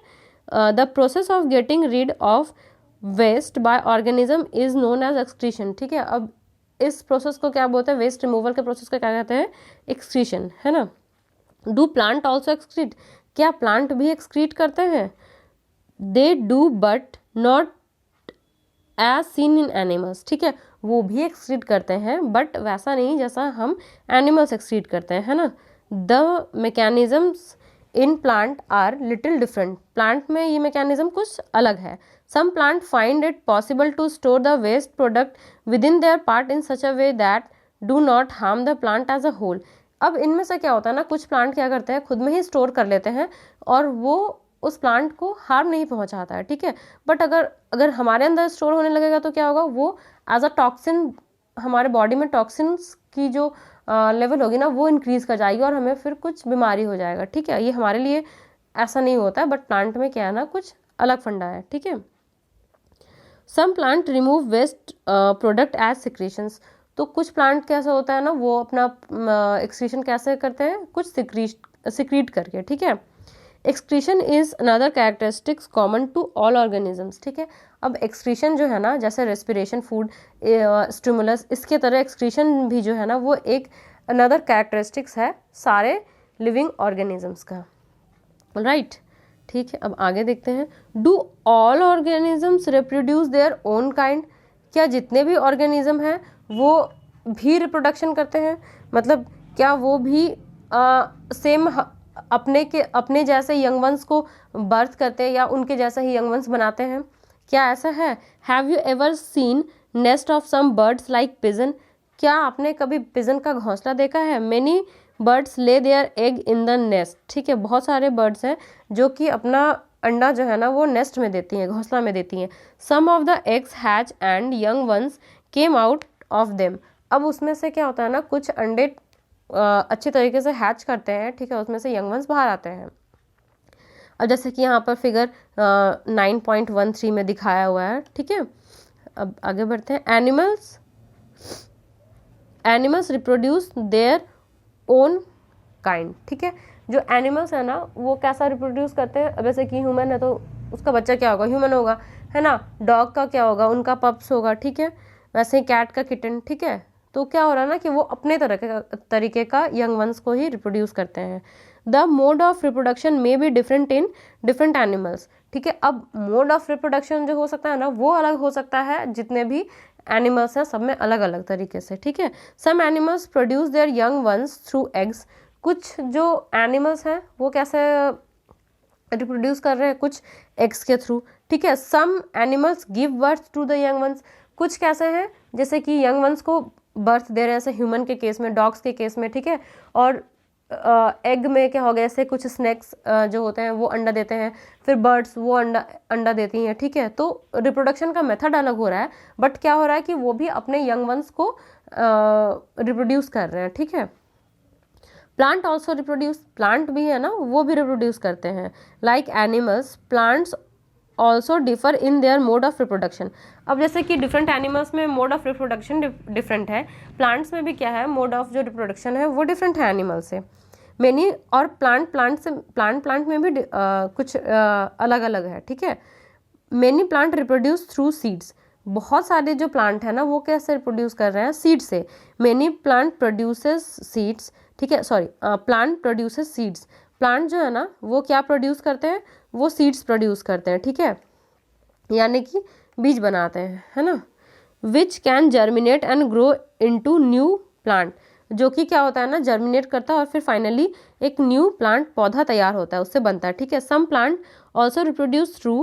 the process of getting rid of waste by organism is known as excretion, ठीक है, अब इस प्रोसेस को क्या बोलते हैं, वेस्ट रिमूवल के प्रोसेस को क्या कहते हैं, एक्सक्रीशन, है ना। डू प्लांट ऑल्सो एक्सक्रीट, क्या प्लांट भी एक्सक्रीट करते हैं, they do but not as seen in animals, ठीक है, वो भी एक्सक्रीट करते हैं बट वैसा नहीं जैसा हम एनिमल्स एक्सक्रीट करते हैं, है ना। The mechanisms in plant are little different, plant में ये मैकेनिज्म कुछ अलग है। Some plant find it possible to store the waste product within their part in such a way that do not harm the plant as a whole, अब इनमें से क्या होता है ना, कुछ प्लांट क्या करते हैं, खुद में ही स्टोर कर लेते हैं और वो उस प्लांट को हार्म नहीं पहुंचाता है, ठीक है, बट अगर अगर हमारे अंदर स्टोर होने लगेगा तो क्या होगा, वो एज अ टॉक्सिन, हमारे बॉडी में टॉक्सिन्स की जो लेवल होगी ना वो इंक्रीज कर जाएगी और हमें फिर कुछ बीमारी हो जाएगा, ठीक है, ये हमारे लिए ऐसा नहीं होता है, बट प्लांट में क्या है ना कुछ अलग फंडा है, ठीक है। Some plant remove waste product as secretions, तो कुछ प्लांट कैसा होता है ना, वो अपना एक्सक्रीशन कैसे करते हैं, कुछ सिक्रीट करके, ठीक है। Excretion is another characteristics common to all organisms, ठीक है, अब एक्सक्रीशन जो है ना, जैसे रेस्पिरेशन, फूड, स्टिमुलस, इसके तरह एक्सक्रीशन भी जो है ना वो एक अनदर कैरेक्टरिस्टिक्स है सारे लिविंग ऑर्गेनिजम्स का, राइट, ठीक है। अब आगे देखते हैं, do all organisms reproduce their own kind, क्या जितने भी ऑर्गेनिज्म हैं वो भी रिप्रोडक्शन करते हैं, मतलब क्या वो भी सेम अपने जैसे यंग वंस को बर्थ करते हैं या उनके जैसा ही यंग वंस बनाते हैं, क्या ऐसा है। Have you ever seen nest of some birds like pigeon, क्या आपने कभी पिजन का घोंसला देखा है। Many birds lay their egg in the nest, ठीक है, बहुत सारे बर्ड्स हैं जो कि अपना अंडा जो है ना वो नेस्ट में देती हैं, घोंसला में देती हैं। Some of the eggs hatch and young ones came out of them, अब उसमें से क्या होता है ना, कुछ अंडे अच्छे तरीके से हैच करते हैं, ठीक है, उसमें से यंग वंस बाहर आते हैं। अब जैसे कि यहाँ पर फिगर 9.13 में दिखाया हुआ है, ठीक है। अब आगे बढ़ते हैं। Animals reproduce their own kind, ठीक है। जो एनिमल्स है ना वो कैसा रिप्रोड्यूस करते हैं, अब जैसे कि ह्यूमन है तो उसका बच्चा क्या होगा, ह्यूमन होगा, है ना। डॉग का क्या होगा, उनका पप्स होगा, ठीक है। वैसे ही कैट का किटन, ठीक है। तो क्या हो रहा है ना कि वो अपने तरीके का यंग वंस को ही रिप्रोड्यूस करते हैं। The mode of reproduction may be different in different animals, ठीक है। अब मोड ऑफ रिप्रोडक्शन जो हो सकता है ना वो अलग हो सकता है, जितने भी एनिमल्स हैं सब में अलग अलग तरीके से, ठीक है। Some animals produce their young ones through eggs, कुछ जो एनिमल्स हैं वो कैसे रिप्रोड्यूस कर रहे हैं, कुछ एग्स के थ्रू, ठीक है। Some animals give birth to the young ones, कुछ कैसे हैं जैसे कि यंग वंस को बर्थ दे रहे हैं, जैसे ह्यूमन के केस में, डॉग्स के केस में, ठीक है। और एग में क्या हो गया, जैसे कुछ स्नैक्स जो होते हैं वो अंडा देते हैं, फिर बर्ड्स वो अंडा देती हैं, ठीक है। तो रिप्रोडक्शन का मेथड अलग हो रहा है, बट क्या हो रहा है कि वो भी अपने यंग वंस को रिप्रोड्यूस कर रहे हैं, ठीक है। प्लांट ऑल्सो रिप्रोड्यूस, प्लांट भी है ना वो भी रिप्रोड्यूस करते हैं। Like animals, plants also differ in their mode of reproduction. अब जैसे कि डिफरेंट एनिमल्स में मोड ऑफ रिप्रोडक्शन डिफरेंट है, प्लांट्स में भी क्या है, मोड ऑफ जो रिप्रोडक्शन है वो डिफरेंट है एनिमल से। मेनी और प्लांट में भी कुछ अलग अलग है, ठीक है। Many plant reproduce through seeds, बहुत सारे जो प्लांट है ना वो कैसे रिप्रोड्यूस कर रहे हैं, सीड से। मेनी प्लांट प्रोड्यूसेस सीड्स, ठीक है, sorry, plant produces seeds, plant जो है ना वो क्या प्रोड्यूस करते हैं, वो सीड्स प्रोड्यूस करते हैं, ठीक है, यानी कि बीज बनाते हैं, है ना। Which can germinate and grow into new plant, जो कि क्या होता है ना, जर्मिनेट करता है और फिर फाइनली एक न्यू प्लांट पौधा तैयार होता है, उससे बनता है, ठीक है। Some plant also reproduce through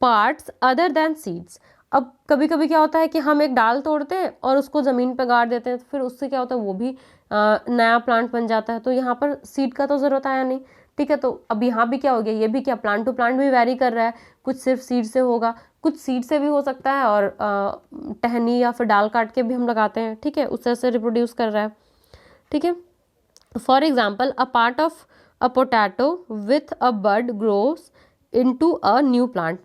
parts other than seeds. अब कभी कभी क्या होता है कि हम एक डाल तोड़ते हैं और उसको ज़मीन पर गाड़ देते हैं, तो फिर उससे क्या होता है वो भी नया प्लांट बन जाता है। तो यहाँ पर सीड का तो ज़रूरत आया नहीं, ठीक है। तो अब यहाँ भी क्या हो गया, ये भी क्या प्लांट टू प्लांट भी वैरी कर रहा है, कुछ सिर्फ सीड से होगा, कुछ सीड से भी हो सकता है, और टहनी या फिर डाल काट के भी हम लगाते हैं, ठीक है, उससे से रिप्रोड्यूस कर रहा है, ठीक है। For example, a part of a potato with a bud grows into a new plant,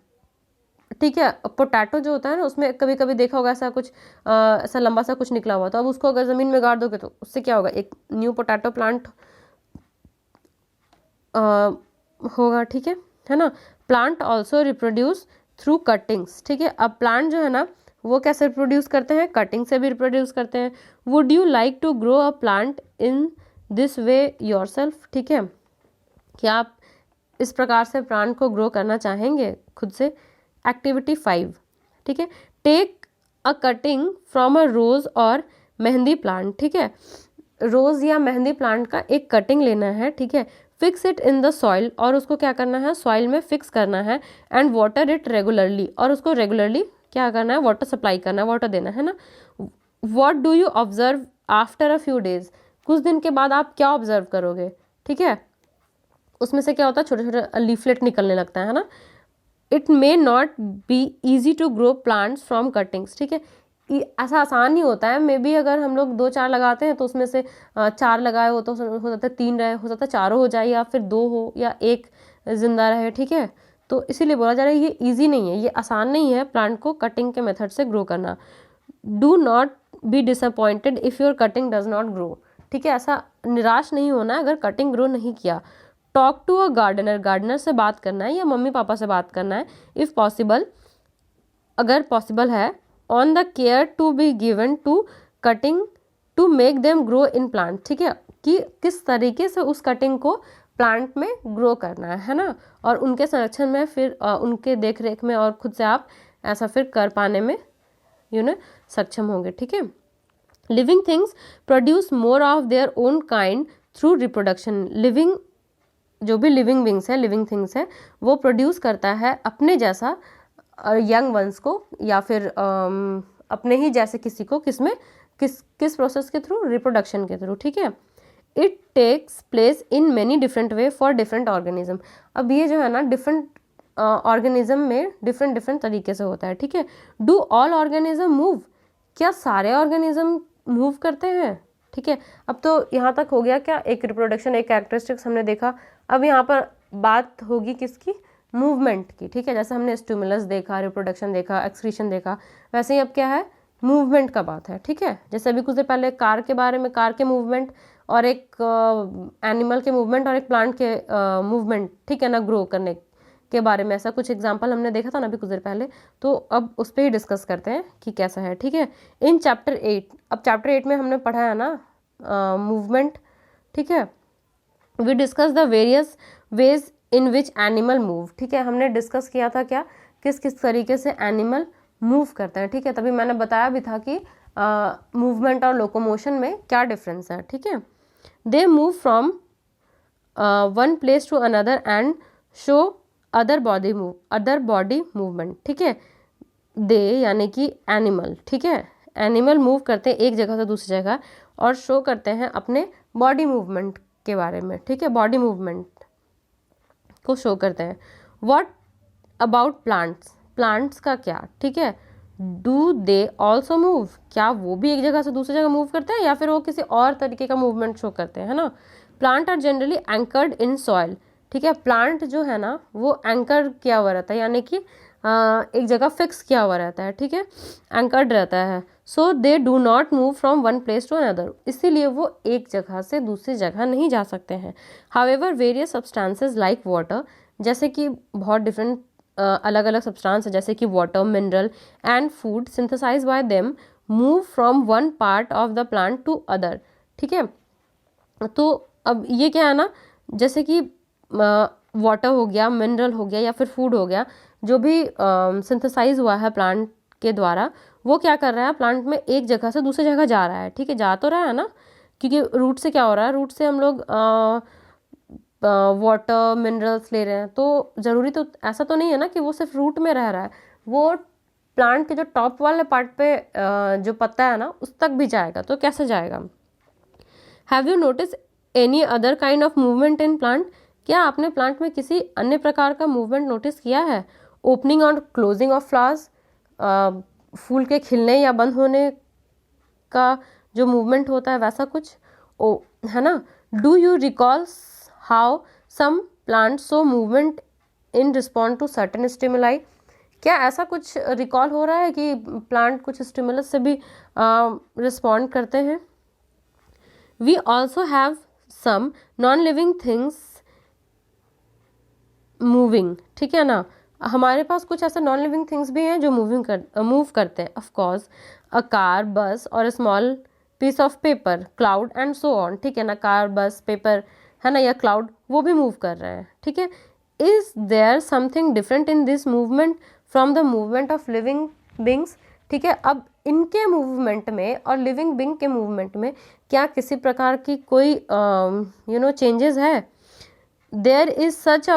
ठीक है। पोटैटो जो होता है ना उसमें कभी कभी देखा होगा ऐसा कुछ ऐसा लंबा सा कुछ निकला हुआ, तो अब उसको अगर ज़मीन में गाड़ दोगे तो उससे क्या होगा, एक न्यू पोटैटो प्लांट होगा, ठीक है ना। Plant also reproduce through cuttings, ठीक है। अब प्लांट जो है ना वो कैसे रिप्रोड्यूस करते हैं, कटिंग से भी रिप्रोड्यूस करते हैं। Would you like to grow a plant in this way yourself, ठीक है, क्या आप इस प्रकार से प्लांट को ग्रो करना चाहेंगे खुद से। एक्टिविटी 5, ठीक है। Take a cutting from a rose और मेहंदी प्लांट, ठीक है। रोज या मेहंदी प्लांट का एक कटिंग लेना है, ठीक है। Fix it in the soil, और उसको क्या करना है, सॉइल में फिक्स करना है। एंड वाटर इट रेगुलरली, और उसको रेगुलरली क्या करना है, वाटर सप्लाई करना है, वाटर देना है ना। What do you observe after a few days, कुछ दिन के बाद आप क्या ऑब्जर्व करोगे, ठीक है। उसमें से क्या होता है, छोटे छोटे लीफलेट निकलने लगता है ना। It may not be easy to grow plants from cuttings, ठीक है। ऐसा आसान नहीं होता है, मे बी अगर हम लोग 2-4 लगाते हैं तो उसमें से 4 लगाए हो तो हो सकता है 3 रहे, हो सकता है 4 हो जाए, या फिर 2 हो, या 1 जिंदा रहे, ठीक है। तो इसीलिए बोला जा रहा है ये ईजी नहीं है, ये आसान नहीं है प्लांट को कटिंग के मेथड से ग्रो करना। Do not be disappointed if your cutting does not grow, ठीक है। ऐसा निराश नहीं होना है अगर कटिंग ग्रो नहीं किया। Talk to a gardener, gardener से बात करना है या मम्मी पापा से बात करना है, इफ़ पॉसिबल, अगर पॉसिबल है। On the care to be given to cutting to make them grow in plant, ठीक है, कि किस तरीके से उस कटिंग को प्लांट में ग्रो करना है ना। और उनके संरक्षण में फिर उनके देख रेख में और खुद से आप ऐसा फिर कर पाने में सक्षम होंगे, ठीक है। Living things produce more of their own kind through reproduction, living जो भी लिविंग विंग्स है, लिविंग थिंग्स है, वो प्रोड्यूस करता है अपने जैसा यंग वंस को, या फिर अपने ही जैसे किसी को, किस प्रोसेस के थ्रू, रिप्रोडक्शन के थ्रू, ठीक है। It takes place in many different way for different organism, अब ये जो है ना डिफरेंट ऑर्गेनिज्म में डिफरेंट तरीके से होता है, ठीक है। डू ऑल ऑर्गेनिज्म मूव, क्या सारे ऑर्गेनिज्म मूव करते हैं, ठीक है। अब तो यहाँ तक हो गया क्या, एक रिप्रोडक्शन, एक कैरेक्टरिस्टिक्स हमने देखा। अब यहाँ पर बात होगी किसकी, मूवमेंट की, ठीक है। जैसे हमने स्टिमुलस देखा, रिप्रोडक्शन देखा, एक्सक्रीशन देखा, वैसे ही अब क्या है, मूवमेंट का बात है, ठीक है। जैसे अभी कुछ देर पहले कार के बारे में, कार के मूवमेंट और एक एनिमल के मूवमेंट और एक प्लांट के मूवमेंट, ठीक है ना, ग्रो करने के बारे में, ऐसा कुछ एग्जांपल हमने देखा था ना अभी कुछ देर पहले। तो अब उस पर ही डिस्कस करते हैं कि कैसा है, ठीक है। इन चैप्टर 8, अब चैप्टर 8 में हमने पढ़ा है ना मूवमेंट, ठीक है। We discuss the various ways in which animal move, ठीक है। हमने डिस्कस किया था क्या, किस किस तरीके से एनिमल मूव करते हैं, ठीक है। तभी मैंने बताया भी था कि मूवमेंट और लोकोमोशन में क्या डिफरेंस है, ठीक है। They move from one place to another and show other body movement, ठीक है। दे यानी कि एनिमल, ठीक है, एनिमल मूव करते हैं एक जगह से दूसरी जगह और शो करते हैं अपने बॉडी मूवमेंट के बारे में, ठीक है, बॉडी मूवमेंट को शो करते हैं। व्हाट अबाउट प्लांट्स, प्लांट्स का क्या, ठीक है। डू दे ऑल्सो मूव, क्या वो भी एक जगह से दूसरी जगह मूव करते हैं या फिर वो किसी और तरीके का मूवमेंट शो करते हैं, है ना। Plant are generally anchored in soil, ठीक है। प्लांट जो है ना वो एंकर किया हुआ रहता है, यानी कि एक जगह फिक्स किया हुआ रहता है, ठीक है, एंकर्ड रहता है। So they do not move from one place to another, इसीलिए वो एक जगह से दूसरी जगह नहीं जा सकते हैं। However various substances like water, जैसे कि बहुत डिफरेंट अलग अलग सब्सटेंस है, जैसे कि water, mineral and food synthesise by them move from one part of the plant to other, ठीक है। तो अब ये क्या है ना, जैसे कि वाटर हो गया, मिनरल हो गया या फिर फूड हो गया, जो भी सिंथेसाइज हुआ है प्लांट के द्वारा, वो क्या कर रहा है, प्लांट में एक जगह से दूसरी जगह जा रहा है, ठीक है, जा तो रहा है ना, क्योंकि रूट से क्या हो रहा है, रूट से हम लोग वाटर मिनरल्स ले रहे हैं, तो ज़रूरी तो ऐसा तो नहीं है ना कि वो सिर्फ रूट में रह रहा है, वो प्लांट के जो टॉप वाले पार्ट पे जो पत्ता है ना उस तक भी जाएगा। तो कैसे जाएगा। Have you notice any other kind of movement in plant, क्या आपने प्लांट में किसी अन्य प्रकार का मूवमेंट नोटिस किया है। ओपनिंग और क्लोजिंग ऑफ फ्लावर्स, फूल के खिलने या बंद होने का जो मूवमेंट होता है वैसा कुछ, ओ है ना। Do you recall how some plant show movement in respond to certain stimuli, क्या ऐसा कुछ रिकॉल हो रहा है कि प्लांट कुछ स्टिमुलस से भी रिस्पॉन्ड करते हैं। We also have some non living things moving, ठीक है ना, हमारे पास कुछ ऐसे नॉन लिविंग थिंग्स भी हैं जो मूव करते हैं। Of course a car, bus और small piece of paper, cloud and so on, ठीक है ना, कार, बस, पेपर है ना, या क्लाउड, वो भी मूव कर रहे हैं, ठीक है। Is there something different in this movement from the movement of living beings, ठीक है। अब इनके मूवमेंट में और लिविंग बींग के मूवमेंट में क्या किसी प्रकार की कोई चेंजेस है। there is such a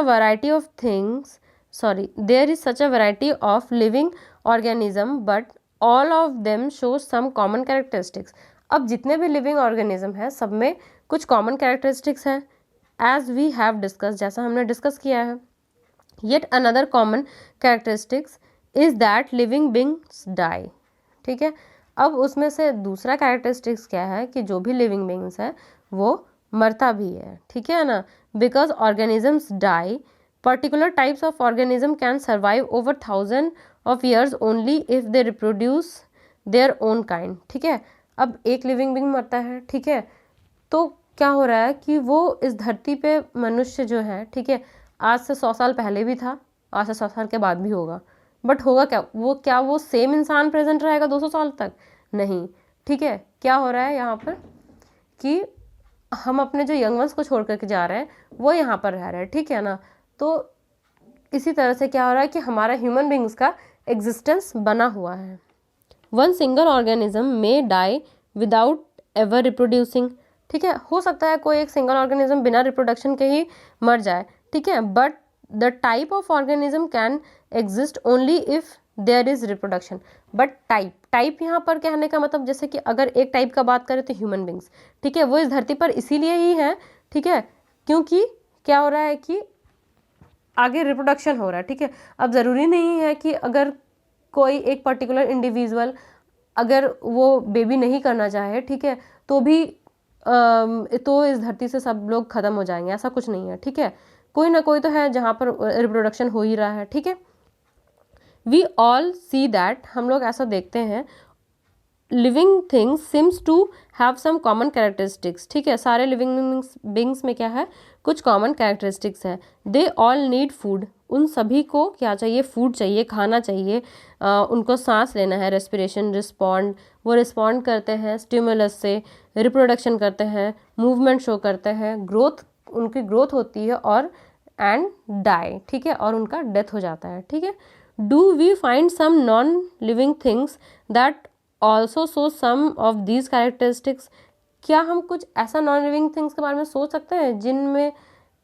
variety of living organism but all of them show some common characteristics, अब जितने भी लिविंग ऑर्गेनिज्म है सब में कुछ कॉमन कैरेक्टरिस्टिक्स हैं, एज वी हैव डिस्कस, जैसा हमने डिस्कस किया है। Yet another common characteristics is that living beings die, ठीक है। अब उसमें से दूसरा कैरेक्टरिस्टिक्स क्या है कि जो भी लिविंग बींग्स है वो मरता भी है, ठीक है ना। Because organisms die, particular types of organism can survive over 1000 of years only if they reproduce their own kind, ठीक है। अब एक लिविंग बींग मरता है, ठीक है, तो क्या हो रहा है कि वो इस धरती पे मनुष्य जो है, ठीक है, आज से 100 साल पहले भी था, आज से 100 साल के बाद भी होगा, बट होगा क्या वो सेम इंसान प्रेजेंट रहेगा 200 साल तक, नहीं, ठीक है। क्या हो रहा है यहाँ पर कि हम अपने जो यंग वंस को छोड़ करके जा रहे हैं वो यहाँ पर रह रहे हैं, ठीक है ना। तो इसी तरह से क्या हो रहा है कि हमारा ह्यूमन बींग्स का एग्जिस्टेंस बना हुआ है। One single organism may die without ever reproducing, ठीक है, हो सकता है कोई एक सिंगल ऑर्गेनिज्म बिना रिप्रोडक्शन के ही मर जाए, ठीक है, but the type of organism can exist only if there is reproduction. But type यहाँ पर कहने का मतलब, जैसे कि अगर एक टाइप का बात करें तो ह्यूमन बींग्स, ठीक है, वो इस धरती पर इसीलिए ही है, ठीक है, क्योंकि क्या हो रहा है कि आगे रिप्रोडक्शन हो रहा है, ठीक है। अब ज़रूरी नहीं है कि अगर कोई एक पर्टिकुलर इंडिविजुअल अगर वो बेबी नहीं करना चाहे, ठीक है, तो भी तो इस धरती से सब लोग ख़त्म हो जाएंगे, ऐसा कुछ नहीं है, ठीक है। कोई ना कोई तो है जहाँ पर रिप्रोडक्शन हो ही रहा है, ठीक है। वी ऑल सी दैट, हम लोग ऐसा देखते हैं, living things seems to have some common characteristics, ठीक है। सारे लिविंग बींग्स में क्या है, कुछ कॉमन कैरेक्टरिस्टिक्स है। दे ऑल नीड फूड, उन सभी को क्या चाहिए, फूड चाहिए, खाना चाहिए। उनको सांस लेना है, रेस्पिरेशन, रिस्पॉन्ड, वो रिस्पॉन्ड करते हैं स्टिमुलस से, रिप्रोडक्शन करते हैं, मूवमेंट शो करते हैं, ग्रोथ, उनकी ग्रोथ होती है, और एंड डाई, ठीक है, और उनका डेथ हो जाता है, ठीक है। Do we find some non living things that also show some of these characteristics, क्या हम कुछ ऐसा नॉन लिविंग थिंग्स के बारे में सोच सकते हैं जिनमें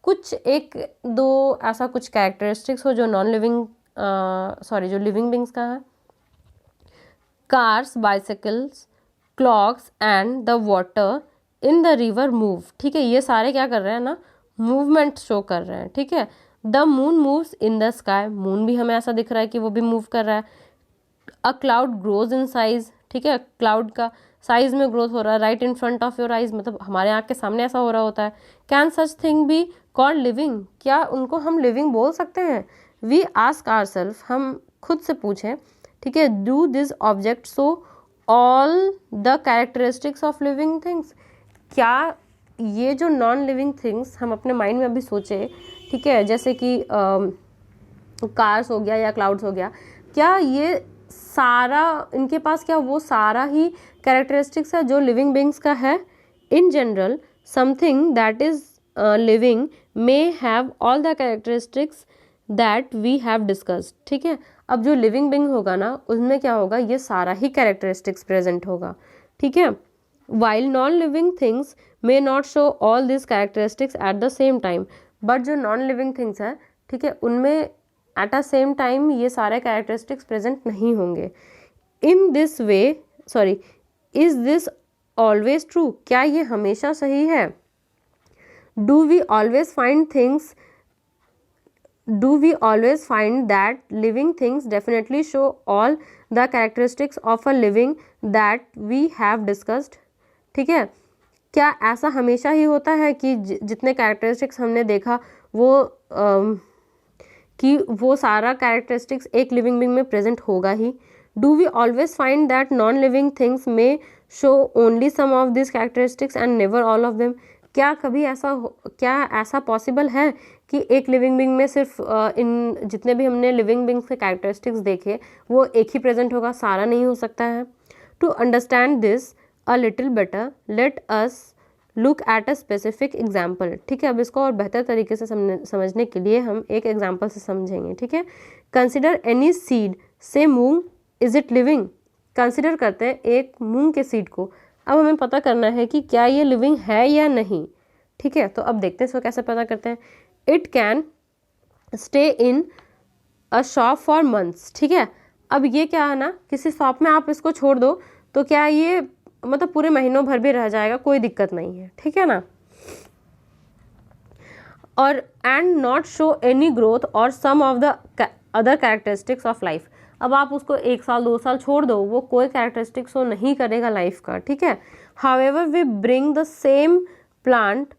कुछ एक दो ऐसा कुछ कैरेक्टरिस्टिक्स हो जो नॉन लिविंग जो लिविंग बींग्स का है। Cars, bicycles, clocks and the water in the river move, ठीक है, ये सारे क्या कर रहे हैं ना, मूवमेंट शो कर रहे हैं, ठीक है। The moon moves in the sky, moon भी हमें ऐसा दिख रहा है कि वो भी मूव कर रहा है। A cloud grows in size, ठीक है, क्लाउड का साइज में ग्रोथ हो रहा है, right in front of your eyes, मतलब हमारे आँख के सामने ऐसा हो रहा होता है। Can such thing be called living, क्या उनको हम लिविंग बोल सकते हैं। वी आस्क आवरसेल्फ, हम खुद से पूछें, ठीक है, do this object show all the characteristics of living things, क्या ये जो नॉन लिविंग थिंग्स हम अपने माइंड में अभी सोचे, ठीक है, जैसे कि कार्स हो गया या क्लाउड्स हो गया, क्या ये सारा, इनके पास क्या वो सारा ही कैरेक्टरिस्टिक्स है जो लिविंग बींग्स का है। In general something that is living may have all the characteristics that we have discussed, ठीक है। अब जो लिविंग बींग होगा ना, उसमें क्या होगा, ये सारा ही कैरेक्टरिस्टिक्स प्रेजेंट होगा, ठीक है। While non living things may not show all this characteristics at the same time, but जो नॉन लिविंग थिंग्स है, ठीक है, उनमें एट अ सेम टाइम ये सारे कैरेक्टरिस्टिक्स प्रेजेंट नहीं होंगे। In this way, sorry, is this always true, क्या ये हमेशा सही है। Do we always find things, do we always find that living things definitely show all the characteristics of a living that we have discussed, ठीक है। क्या ऐसा हमेशा ही होता है कि जितने कैरेक्टरिस्टिक्स हमने देखा कि वो सारा कैरेक्टरिस्टिक्स एक लिविंग बींग में प्रेजेंट होगा ही। Do we always find that non living things may show only some of this characteristics and never all of them, क्या कभी क्या ऐसा पॉसिबल है कि एक लिविंग बींग में सिर्फ इन जितने भी हमने लिविंग बींग्स के कैरेक्टरिस्टिक्स देखे वो एक ही प्रेजेंट होगा, सारा नहीं हो सकता है। To understand this a little better let us look at a specific example, ठीक है। अब इसको और बेहतर तरीके से समझने के लिए हम एक एग्जाम्पल से समझेंगे, ठीक है। कंसिडर एनी सीड से मूंग, इज इट लिविंग, कंसिडर करते हैं एक मूंग के सीड को। अब हमें पता करना है कि क्या ये लिविंग है या नहीं, ठीक है। तो अब देखते हैं इसको कैसे पता करते हैं। It can stay in a shop for months, ठीक है। अब ये क्या है ना, किसी शॉप में आप इसको छोड़ दो तो क्या ये मतलब पूरे महीनों भर भी रह जाएगा, कोई दिक्कत नहीं है, ठीक है ना। और and not show any growth or some of the other characteristics of life, अब आप उसको 1 साल 2 साल छोड़ दो, वो कोई कैरेक्टरिस्टिक्स शो नहीं करेगा लाइफ का, ठीक है। However we bring the same plant,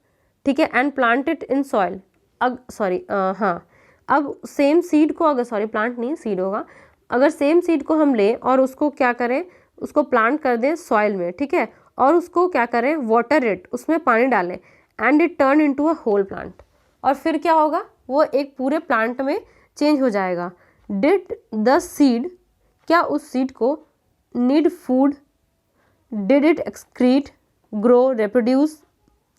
ठीक है, and plant it in soil, अब सेम सीड को अगर प्लांट नहीं सीड होगा, अगर सेम सीड को हम लें और उसको क्या करें, उसको प्लांट कर दें सॉइल में, ठीक है, और उसको क्या करें, वाटर इट, उसमें पानी डालें, and it turn into a whole plant, और फिर क्या होगा, वो एक पूरे प्लांट में चेंज हो जाएगा। डिड द सीड, क्या उस सीड को need food, did it excrete, grow, reproduce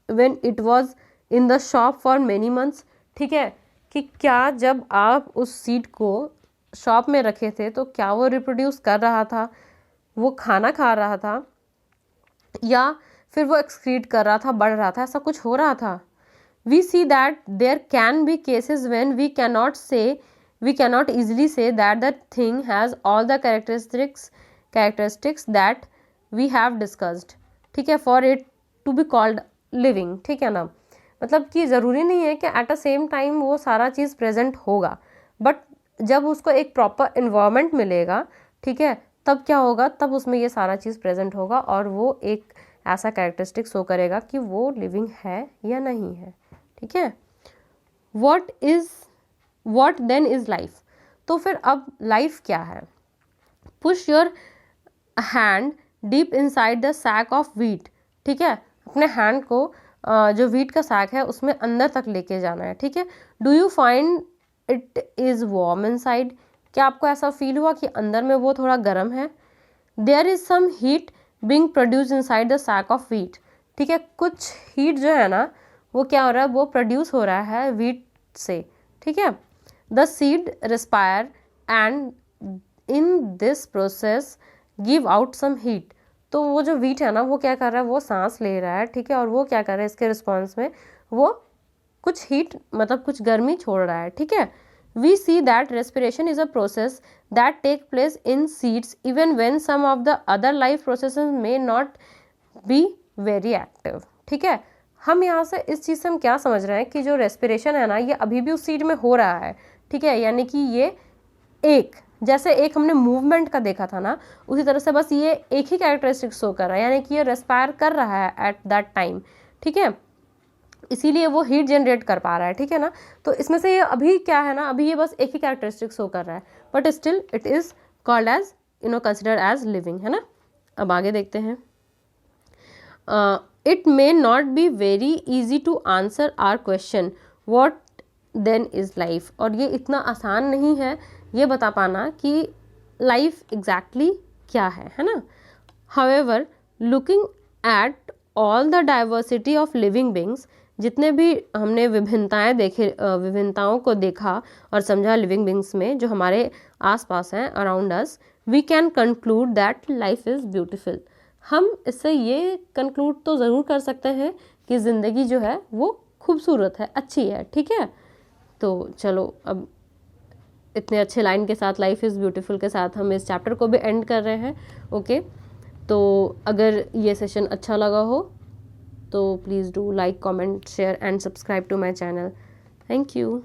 when it was in the shop for many months, ठीक है, कि क्या जब आप उस सीड को शॉप में रखे थे तो क्या वो रिप्रोड्यूस कर रहा था, वो खाना खा रहा था, या फिर वो एक्सक्रीट कर रहा था, बढ़ रहा था, ऐसा कुछ हो रहा था। We see that there can be cases when we cannot easily say that the thing has all the characteristics that we have discussed, ठीक है, for it to be called living, ठीक है ना। मतलब कि ज़रूरी नहीं है कि एट अ सेम टाइम वो सारा चीज़ प्रेजेंट होगा, बट जब उसको एक प्रॉपर इन्वायरमेंट मिलेगा, ठीक है, तब क्या होगा, तब उसमें ये सारा चीज़ प्रेजेंट होगा और वो एक ऐसा कैरेक्टरिस्टिक शो करेगा कि वो लिविंग है या नहीं है, ठीक है। What then is life. तो फिर अब लाइफ क्या है? Push your hand deep inside the sack of wheat. ठीक है, अपने हैंड को जो व्हीट का सैक है उसमें अंदर तक लेके जाना है। ठीक है, do you find it is warm inside. क्या आपको ऐसा फील हुआ कि अंदर में वो थोड़ा गर्म है? There is some heat being produce inside the sack of wheat. ठीक है, कुछ हीट जो है ना वो क्या हो रहा है, वो प्रोड्यूस हो रहा है व्हीट से। ठीक है, the seed respire and in this process give out some heat. तो वो जो व्हीट है ना वो क्या कर रहा है, वो सांस ले रहा है। ठीक है, और वो क्या कर रहा है, इसके रिस्पॉन्स में वो कुछ हीट मतलब कुछ गर्मी छोड़ रहा है। ठीक है, we see that respiration is a process that take place in seeds even when some of the other life processes may not be very active. ठीक है, हम यहाँ से इस चीज़ से हम क्या समझ रहे हैं कि जो रेस्पिरेशन है ना ये अभी भी उस सीड में हो रहा है। ठीक है, यानी कि ये एक जैसे एक हमने मूवमेंट का देखा था ना, उसी तरह से बस ये एक ही कैरेक्टरिस्टिक शो कर रहा है, यानी कि ये रेस्पायर कर रहा है एट दैट टाइम। ठीक है, इसीलिए वो हीट जनरेट कर पा रहा है। ठीक है ना, तो इसमें से ये अभी क्या है ना, अभी ये बस एक ही कैरेक्टरिस्टिक शो कर रहा है, but still it is called as considered as living, है ना। अब आगे देखते हैं। It may not be very easy to answer our question what then is life. और ये इतना आसान नहीं है ये बता पाना कि लाइफ एग्जैक्टली क्या है ना। However looking at all the diversity of living beings, जितने भी हमने विभिन्नताओं को देखा और समझा लिविंग बींग्स में जो हमारे आसपास हैं around us, we can conclude that life is beautiful. हम इससे ये कंक्लूड तो ज़रूर कर सकते हैं कि ज़िंदगी जो है वो खूबसूरत है, अच्छी है। ठीक है, तो चलो अब इतने अच्छे लाइन के साथ, लाइफ इज़ ब्यूटीफुल के साथ, हम इस चैप्टर को भी एंड कर रहे हैं। ओके, तो अगर ये सेशन अच्छा लगा हो तो please do like, comment, share and subscribe to my channel. Thank you.